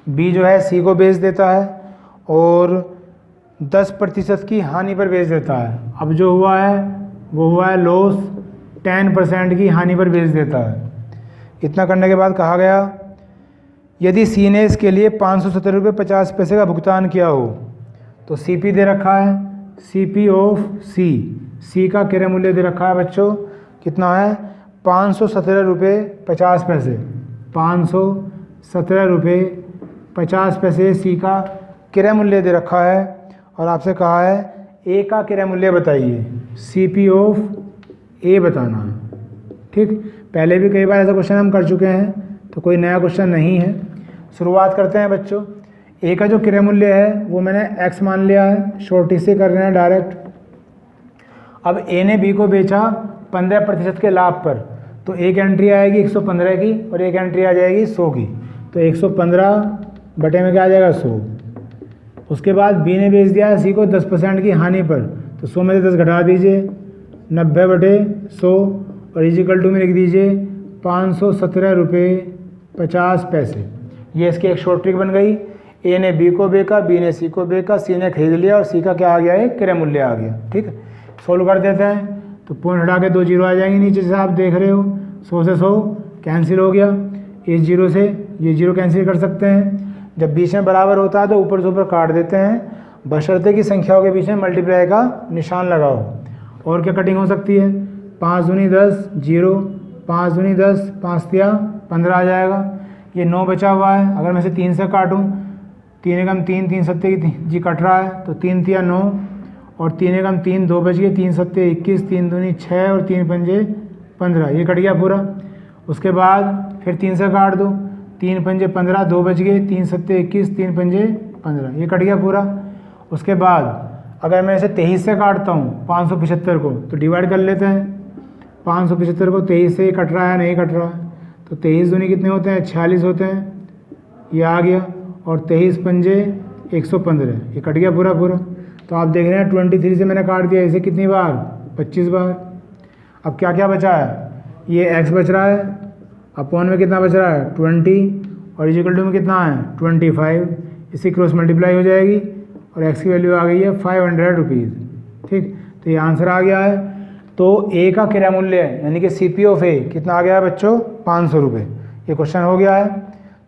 S2: बी जो है सी को बेच देता है और 10% की हानि पर बेच देता है। अब जो हुआ है वो हुआ है लॉस, 10% की हानि पर बेच देता है। इतना करने के बाद कहा गया यदि सी ने इसके लिए 570 रुपये 50 पैसे का भुगतान किया हो तो CP दे रखा है, CP ऑफ सी का क्रय मूल्य दे रखा है बच्चों, कितना है 517 रुपये 50 पैसे। 517 रुपये 50 पैसे सी का क्रय मूल्य दे रखा है और आपसे कहा है ए का क्रय मूल्य बताइए, CP ऑफ ए बताना है। ठीक, पहले भी कई बार ऐसा क्वेश्चन हम कर चुके हैं तो कोई नया क्वेश्चन नहीं है। शुरुआत करते हैं बच्चों। ए का जो क्रय मूल्य है वो मैंने x मान लिया है, शॉर्टी से कर रहे हैं डायरेक्ट। अब ए ने बी को बेचा 15% के लाभ पर, तो एक एंट्री आएगी 115 की और एक एंट्री आ जाएगी 100 की। तो 115 बटे में क्या आ जाएगा 100। उसके बाद बी ने बेच दिया है सी को 10% की हानि पर, तो 100 में से 10 घटा दीजिए, 90 बटे 100 और इजिकल टू में लिख दीजिए 517 रुपये 50 पैसे। ये इसकी एक शॉर्ट ट्रिक बन गई। ए ने बी को बेचा, बी ने सी को बेचा, सी ने खरीद लिया और सी का क्या आ गया है, क्रय मूल्य आ गया। ठीक है, सोल्व कर देते हैं। तो पॉइंट हटा के 2 जीरो आ जाएंगे नीचे से, आप देख रहे हो। 100 से 100 कैंसिल हो गया, इस जीरो से ये जीरो कैंसिल कर सकते हैं। जब बीच में बराबर होता है तो ऊपर से ऊपर काट देते हैं, बशर्ते की संख्याओं के बीच में मल्टीप्लाई का निशान लगाओ। और क्या कटिंग हो सकती है, 5 दूनी 10 जीरो, 5 दूनी 10, 5 तिया 15 आ जाएगा। ये 9 बचा हुआ है, अगर मैं इसे 3 से काटूँ, 3 एकम 3, 3 सत्ते की जी कट रहा है, तो 3 तिया 9 और 3 एकम 3, 2 बच गए, 3 सत्ते 21, 3 दूनी 6 और 3 पंजे 15, ये कट गया पूरा। उसके बाद फिर 3 से काट दो, 3 पंजे 15, 2 बच गए, 3 सत्ते 21, 3 पंजे 15, ये कट गया पूरा। उसके बाद अगर मैं इसे 23 से काटता हूँ 575 को, तो डिवाइड कर लेते हैं। 575 को 23 से कट रहा है, नहीं कट रहा है, तो 23 दूनी कितने होते हैं, 46 होते हैं, ये आ गया। और 23 पंजे 115, ये कट गया पूरा पूरा। तो आप देख रहे हैं 23 से मैंने काट दिया, इसे कितनी बार, 25 बार। अब क्या क्या बचा है, ये x बच रहा है, अपॉन में कितना बच रहा है 20 और इजिकल टू में कितना है 25, इससे क्रॉस मल्टीप्लाई हो जाएगी और x की वैल्यू आ गई है 500 रुपीज़। ठीक, तो ये आंसर आ गया है। तो ए का क्रय मूल्य यानी कि CP ऑफ ए कितना आ गया है बच्चों, 500 रुपये। ये क्वेश्चन हो गया है।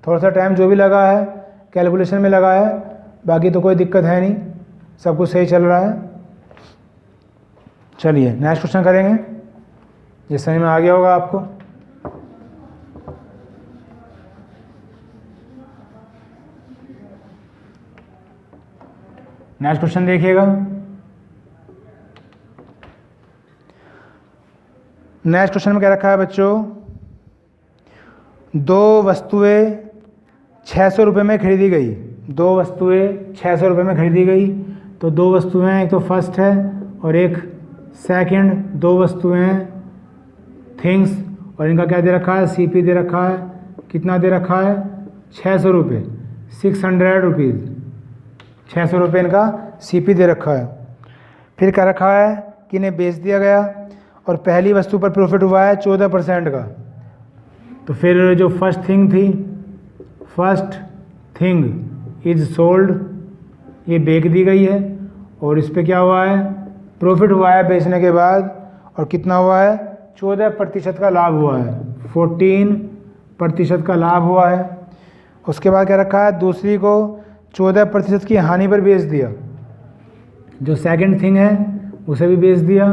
S2: थोड़ा सा टाइम जो भी लगा है कैलकुलेशन में लगा है, बाकी तो कोई दिक्कत है नहीं, सब कुछ सही चल रहा है। चलिए नेक्स्ट क्वेश्चन करेंगे, ये समझ में आ गया होगा आपको। नेक्स्ट क्वेश्चन देखिएगा। नेक्स्ट क्वेश्चन में क्या रखा है बच्चों, 2 वस्तुएं 600 रुपये में खरीदी गई। 2 वस्तुएं 600 रुपये में खरीदी गई। तो 2 वस्तुएं, एक तो फर्स्ट है और एक सेकंड, 2 वस्तुएं थिंग्स, और इनका क्या दे रखा है, CP दे रखा है। कितना दे रखा है, 600 रुपये, 600 रुपीज़, 600 रुपये इनका CP दे रखा है। फिर क्या रखा है कि इन्हें बेच दिया गया और पहली वस्तु पर प्रॉफिट हुआ है 14% का। तो फिर जो फर्स्ट थिंग थी, फर्स्ट थिंग इज सोल्ड, ये बेच दी गई है और इस पर क्या हुआ है, प्रॉफिट हुआ है बेचने के बाद, और कितना हुआ है 14% का लाभ हुआ है, 14% का लाभ हुआ है। उसके बाद क्या रखा है, दूसरी को 14% की हानि पर बेच दिया। जो सेकंड थिंग है उसे भी बेच दिया,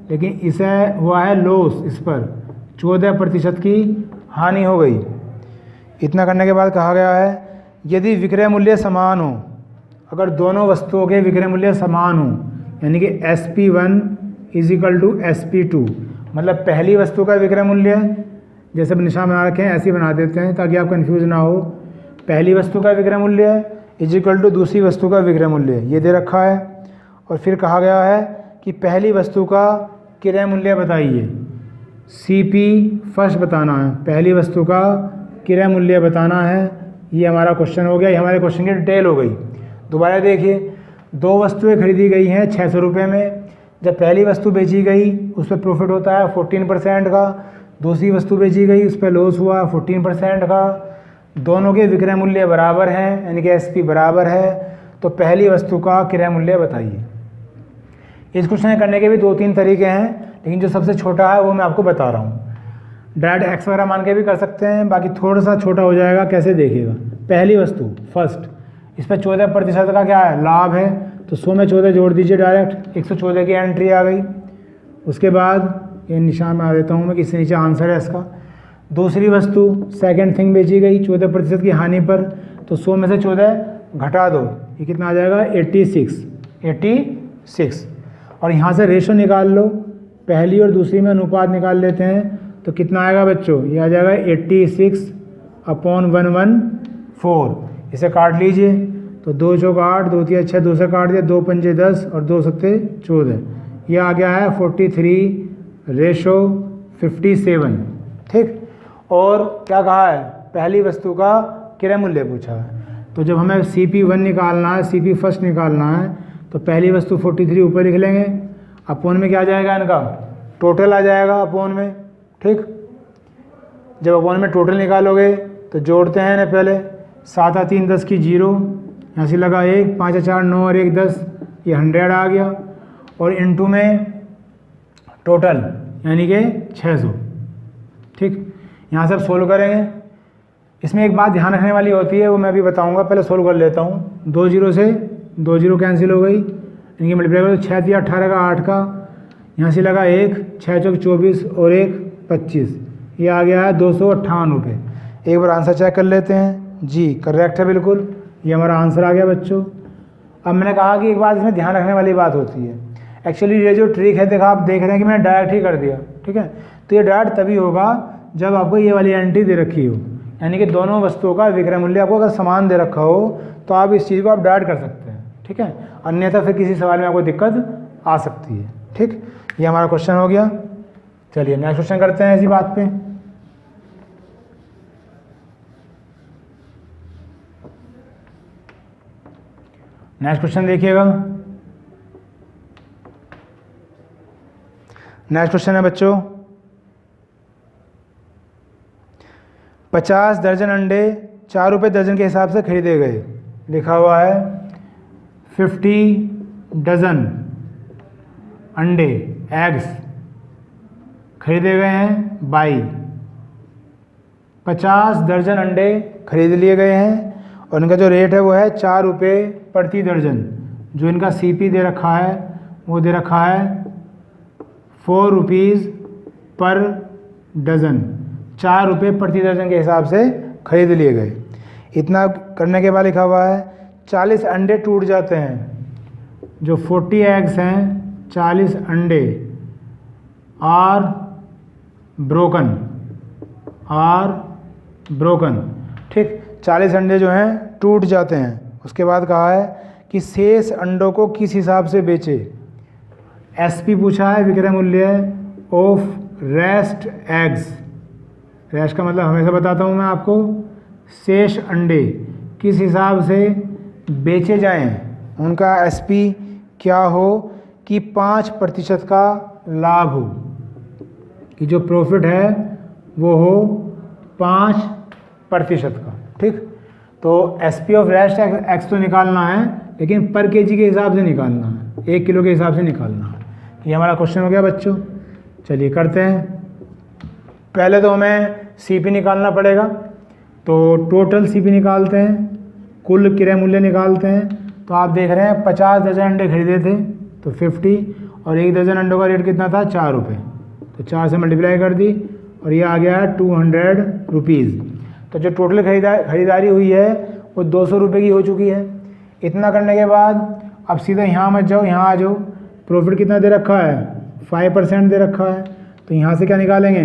S2: लेकिन इसे हुआ है लॉस, इस पर 14% की हानि हो गई। इतना करने के बाद कहा गया है यदि विक्रय मूल्य समान हो, अगर दोनों वस्तुओं के विक्रय मूल्य समान हो, यानी कि SP1 = SP2, मतलब पहली वस्तु का विक्रय मूल्य, जैसे निशान बना रखे हैं ऐसे ही बना देते हैं ताकि आप कन्फ्यूज ना हो, पहली वस्तु का विक्रय मूल्य = दूसरी वस्तु का विक्रय मूल्य, ये दे रखा है। और फिर कहा गया है कि पहली वस्तु का क्रय मूल्य बताइए, CP फर्स्ट बताना है, पहली वस्तु का क्रय मूल्य बताना है। ये हमारा क्वेश्चन हो गया, ये हमारे क्वेश्चन की डिटेल हो गई। दोबारा देखिए, 2 वस्तुएं खरीदी गई हैं 600 रुपये में। जब पहली वस्तु बेची गई उस पर प्रॉफिट होता है 14% का, दूसरी वस्तु बेची गई उस पर लॉस हुआ 14% का। दोनों के विक्रय मूल्य बराबर हैं, यानी कि SP बराबर है, तो पहली वस्तु का क्रय मूल्य बताइए। इस क्वेश्चन करने के भी 2-3 तरीके हैं, लेकिन जो सबसे छोटा है वो मैं आपको बता रहा हूँ। डायरेक्ट x वगैरह मान के भी कर सकते हैं, बाकी थोड़ा सा छोटा हो जाएगा। कैसे देखिएगा, पहली वस्तु फर्स्ट, इस पर 14% का क्या है, लाभ है, तो 100 में 14 जोड़ दीजिए डायरेक्ट, 114 की एंट्री आ गई। उसके बाद ये निशान में आ देता हूँ मैं कि इससे नीचे आंसर है इसका। दूसरी वस्तु सेकंड थिंग बेची गई 14% की हानि पर, तो 100 में से 14 घटा दो, ये कितना आ जाएगा 86। और यहाँ से रेशो निकाल लो, पहली और दूसरी में अनुपात निकाल लेते हैं, तो कितना आएगा बच्चों, ये आ जाएगा 86/114। इसे काट लीजिए, तो 2 चौक 8, 2 तिया 6, 2 से काट दिया, 2 पंजे 10 और 2 सत्ते 14। ये आ गया है 43/57। ठीक। और क्या कहा है, पहली वस्तु का क्रय मूल्य पूछा है। तो जब हमें CP1 निकालना है, CP फर्स्ट निकालना है, तो पहली वस्तु 43 ऊपर लिख लेंगे, अपोन में क्या आ जाएगा, इनका टोटल आ जाएगा अपोन में। ठीक, जब अपोन में टोटल निकालोगे तो जोड़ते हैं ना पहले, 7 और 3 10 की 0, यहाँ से लगा 1, 5 और 4 9 और 1 10, ये 100 आ गया। और इनटू में टोटल यानी कि 600। ठीक, यहाँ से अब सोल्व करेंगे। इसमें एक बात ध्यान रखने वाली होती है, वो मैं अभी बताऊंगा, पहले सोल्व कर लेता हूँ। 2 0 से 2 0 कैंसिल हो गई, इनकी मल्टीप्लाई करो, 6 दिया 18 का 8 का, यहाँ से लगा 1, 6 चौक 24 और 1 25, ये आ गया है 258 रुपये। एक बार आंसर चेक कर लेते हैं। जी करेक्ट है बिल्कुल, ये हमारा आंसर आ गया बच्चों। अब मैंने कहा कि एक बात इसमें ध्यान रखने वाली बात होती है, एक्चुअली ये जो ट्रिक है, देखा आप देख रहे हैं कि मैंने डायरेक्ट ही कर दिया। ठीक है, तो ये डायरेक्ट तभी होगा जब आपको ये वाली एंट्री दे रखी हो, यानी कि दोनों वस्तुओं का विक्रय मूल्य आपको अगर समान दे रखा हो तो आप इस चीज़ को आप डायरेक्ट कर सकते हैं। ठीक है, अन्यथा फिर किसी सवाल में आपको दिक्कत आ सकती है। ठीक, ये हमारा क्वेश्चन हो गया। चलिए नेक्स्ट क्वेश्चन करते हैं इसी बात पे। नेक्स्ट क्वेश्चन देखिएगा। नेक्स्ट क्वेश्चन है बच्चों, 50 दर्जन अंडे 4 रुपये दर्जन के हिसाब से खरीदे गए। लिखा हुआ है 50 डजन अंडे एग्स खरीदे गए हैं बाई 50 दर्जन अंडे खरीद लिए गए हैं और इनका जो रेट है वो है 4 रुपये प्रति दर्जन। जो इनका CP दे रखा है वो दे रखा है 4 रुपीज़ पर डज़न, 4 रुपये प्रति दर्जन के हिसाब से खरीद लिए गए। इतना करने के बाद लिखा हुआ है 40 अंडे टूट जाते हैं। जो 40 एग्स हैं, 40 अंडे आर ब्रोकन। ठीक, 40 अंडे जो हैं टूट जाते हैं। उसके बाद कहा है कि शेष अंडों को किस हिसाब से बेचे। SP पूछा है, विक्रय मूल्य ऑफ रेस्ट एग्स। रेस्ट का मतलब हमेशा बताता हूँ मैं आपको, शेष अंडे किस हिसाब से बेचे जाएं, उनका SP क्या हो कि 5% का लाभ हो, कि जो प्रॉफिट है वो हो 5% का। ठीक, तो SP ऑफ रेस्ट एक्स तो निकालना है, लेकिन पर केजी के हिसाब से निकालना है, 1 किलो के हिसाब से निकालना है। ये हमारा क्वेश्चन हो गया बच्चों। चलिए करते हैं। पहले तो हमें CP निकालना पड़ेगा, तो टोटल CP निकालते हैं, कुल क्रय मूल्य निकालते हैं। तो आप देख रहे हैं 50 दर्जन अंडे खरीदे थे तो 50, और 1 दर्जन अंडों का रेट कितना था, 4 रुपये। तो 4 से मल्टीप्लाई कर दी और ये आ गया है 200 रुपीज़। तो जो टोटल खरीदारी हुई है वो 200 रुपये की हो चुकी है। इतना करने के बाद अब सीधा यहाँ मत जाओ, यहाँ आ जाओ। प्रॉफिट कितना दे रखा है, 5% दे रखा है। तो यहाँ से क्या निकालेंगे,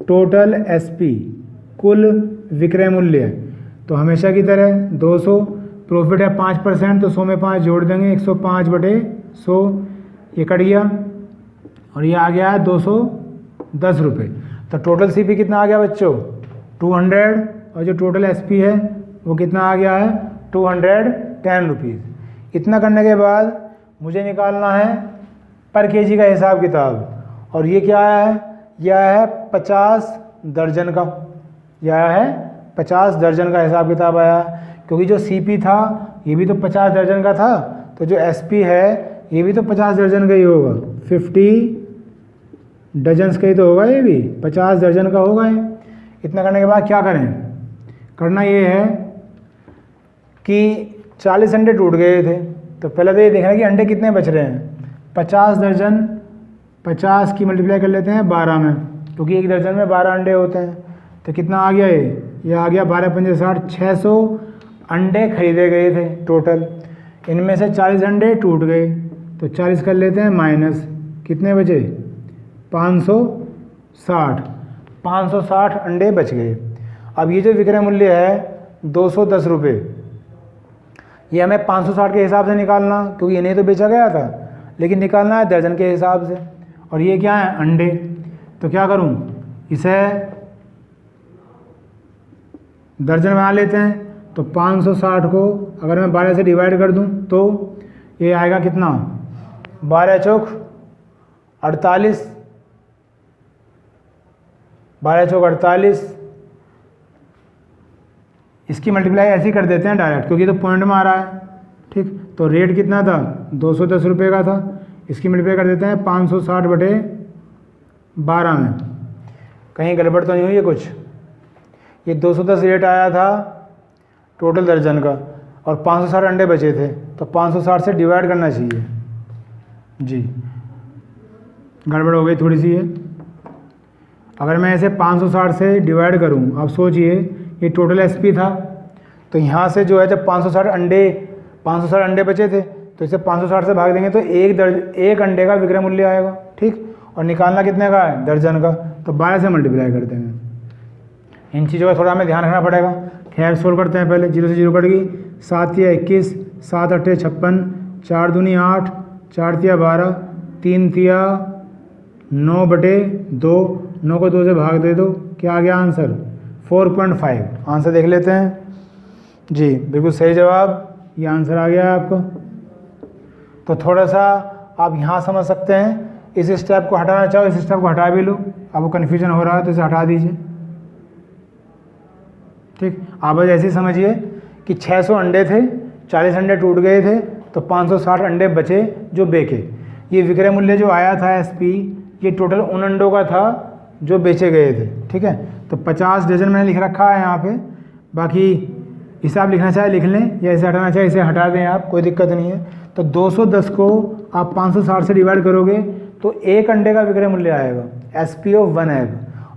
S2: टोटल SP, कुल विक्रय मूल्य। तो हमेशा की तरह 200, प्रॉफिट है 5%, तो 100 में 5 जोड़ देंगे, 105/100, ये कट गया और ये आ गया है 210 रुपये। तो टोटल CP कितना आ गया बच्चों, 200, और जो टोटल SP है वो कितना आ गया है, 210 रुपीज़। इतना करने के बाद मुझे निकालना है पर केजी का हिसाब किताब, और ये क्या आया है, यह है 50 दर्जन का, यह है 50 दर्जन का हिसाब किताब आया। क्योंकि जो CP था ये भी तो 50 दर्जन का था, तो जो SP है ये भी तो 50 दर्जन का ही होगा, 50 डजन्स का ही तो होगा, ये भी 50 दर्जन का होगा ये। इतना करने के बाद क्या करें, करना ये है कि 40 अंडे टूट गए थे, तो पहले तो ये देखना कि अंडे कितने बच रहे हैं। 50 दर्जन 50 की मल्टीप्लाई कर लेते हैं 12 में, क्योंकि एक दर्जन में 12 अंडे होते हैं। तो कितना आ गया ये आ गया 12 पंजे 60, 600 अंडे खरीदे गए थे टोटल। इनमें से 40 अंडे टूट गए, तो 40 कर लेते हैं माइनस, कितने बचे, 560 अंडे बच गए। अब ये जो विक्रय मूल्य है 210 रुपये, ये हमें 560 के हिसाब से निकालना, क्योंकि इन्हें तो बेचा गया था, लेकिन निकालना है दर्जन के हिसाब से। और ये क्या है, अंडे। तो क्या करूं, इसे दर्जन बना लेते हैं। तो 560 को अगर मैं 12 से डिवाइड कर दूं तो ये आएगा कितना, 12 चौक 48, 12 चौक 48। इसकी मल्टीप्लाई ऐसे ही कर देते हैं डायरेक्ट, क्योंकि तो पॉइंट में आ रहा है। ठीक, तो रेट कितना था, 210 रुपये का था। इसकी मल्टीप्लाई कर देते हैं 560 बटे 12 में। कहीं गड़बड़ तो नहीं हुई है कुछ। ये 210 रेट आया था टोटल दर्जन का, और 560 अंडे बचे थे, तो 560 से डिवाइड करना चाहिए जी। गड़बड़ हो गई थोड़ी सी है। अगर मैं ऐसे 560 से डिवाइड करूं, आप सोचिए ये टोटल एसपी था, तो यहाँ से जो है जब 560 अंडे बचे थे, तो इसे 560 से भाग देंगे तो एक अंडे का विक्रय मूल्य आएगा। ठीक, और निकालना कितने का है, दर्जन का, तो 12 से मल्टीप्लाई कर देंगे। इन चीज़ों का थोड़ा हमें ध्यान रखना पड़ेगा। खैर सोल्व करते हैं पहले। 0 से 0 कट गई, 7 या 21, 7 अट्ठे 56, 4 दूनी 8, 4 तिया 12, 3 तिया 9 बटे 2, 9 को 2 से भाग दे दो, क्या आ गया आंसर, 4.5। आंसर देख लेते हैं जी, बिल्कुल सही जवाब, ये आंसर आ गया है आपको। तो थोड़ा सा आप यहाँ समझ सकते हैं, इस स्टेप को हटाना चाहो इस स्टेप को हटा भी लो, आपको कन्फ्यूजन हो रहा है तो इसे हटा दीजिए। ठीक, आप बस ऐसे ही समझिए कि 600 अंडे थे, 40 अंडे टूट गए थे, तो 560 अंडे बचे जो बेचे। ये विक्रय मूल्य जो आया था एसपी, ये टोटल उन अंडों का था जो बेचे गए थे। ठीक है, तो 50 डजन मैंने लिख रखा है यहाँ पे, बाकी हिसाब लिखना चाहे लिख लें, या इसे हटाना चाहे इसे हटा दें आप, कोई दिक्कत नहीं है। तो 210 को आप 560 से डिवाइड करोगे तो एक अंडे का विक्रय मूल्य आएगा, एसपी ऑफ 1 एग,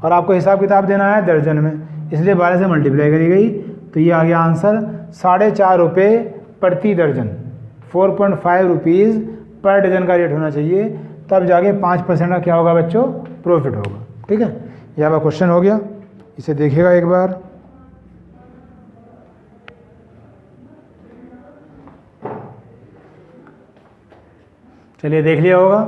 S2: और आपको हिसाब किताब देना है दर्जन में, इसलिए 12 से मल्टीप्लाई करी गई। तो ये आ गया आंसर 4.5 रुपये प्रति दर्जन, 4.5 रुपीज़ पर डजन का रेट होना चाहिए, तब जाके 5% का क्या होगा बच्चों, प्रॉफिट होगा। ठीक है, यह आपका क्वेश्चन हो गया, इसे देखिएगा एक बार। चलिए देख लिया होगा,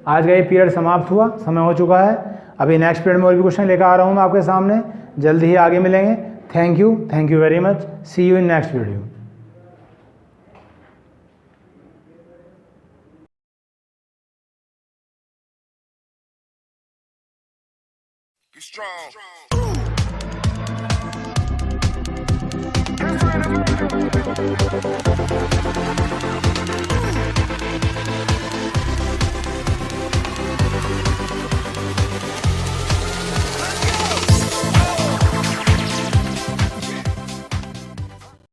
S2: आज का ये पीरियड समाप्त हुआ, समय हो चुका है। अभी नेक्स्ट पीरियड में और भी क्वेश्चन लेकर आ रहा हूँ मैं आपके सामने, जल्दी ही आगे मिलेंगे। Thank you very much, see you in next video. Be strong.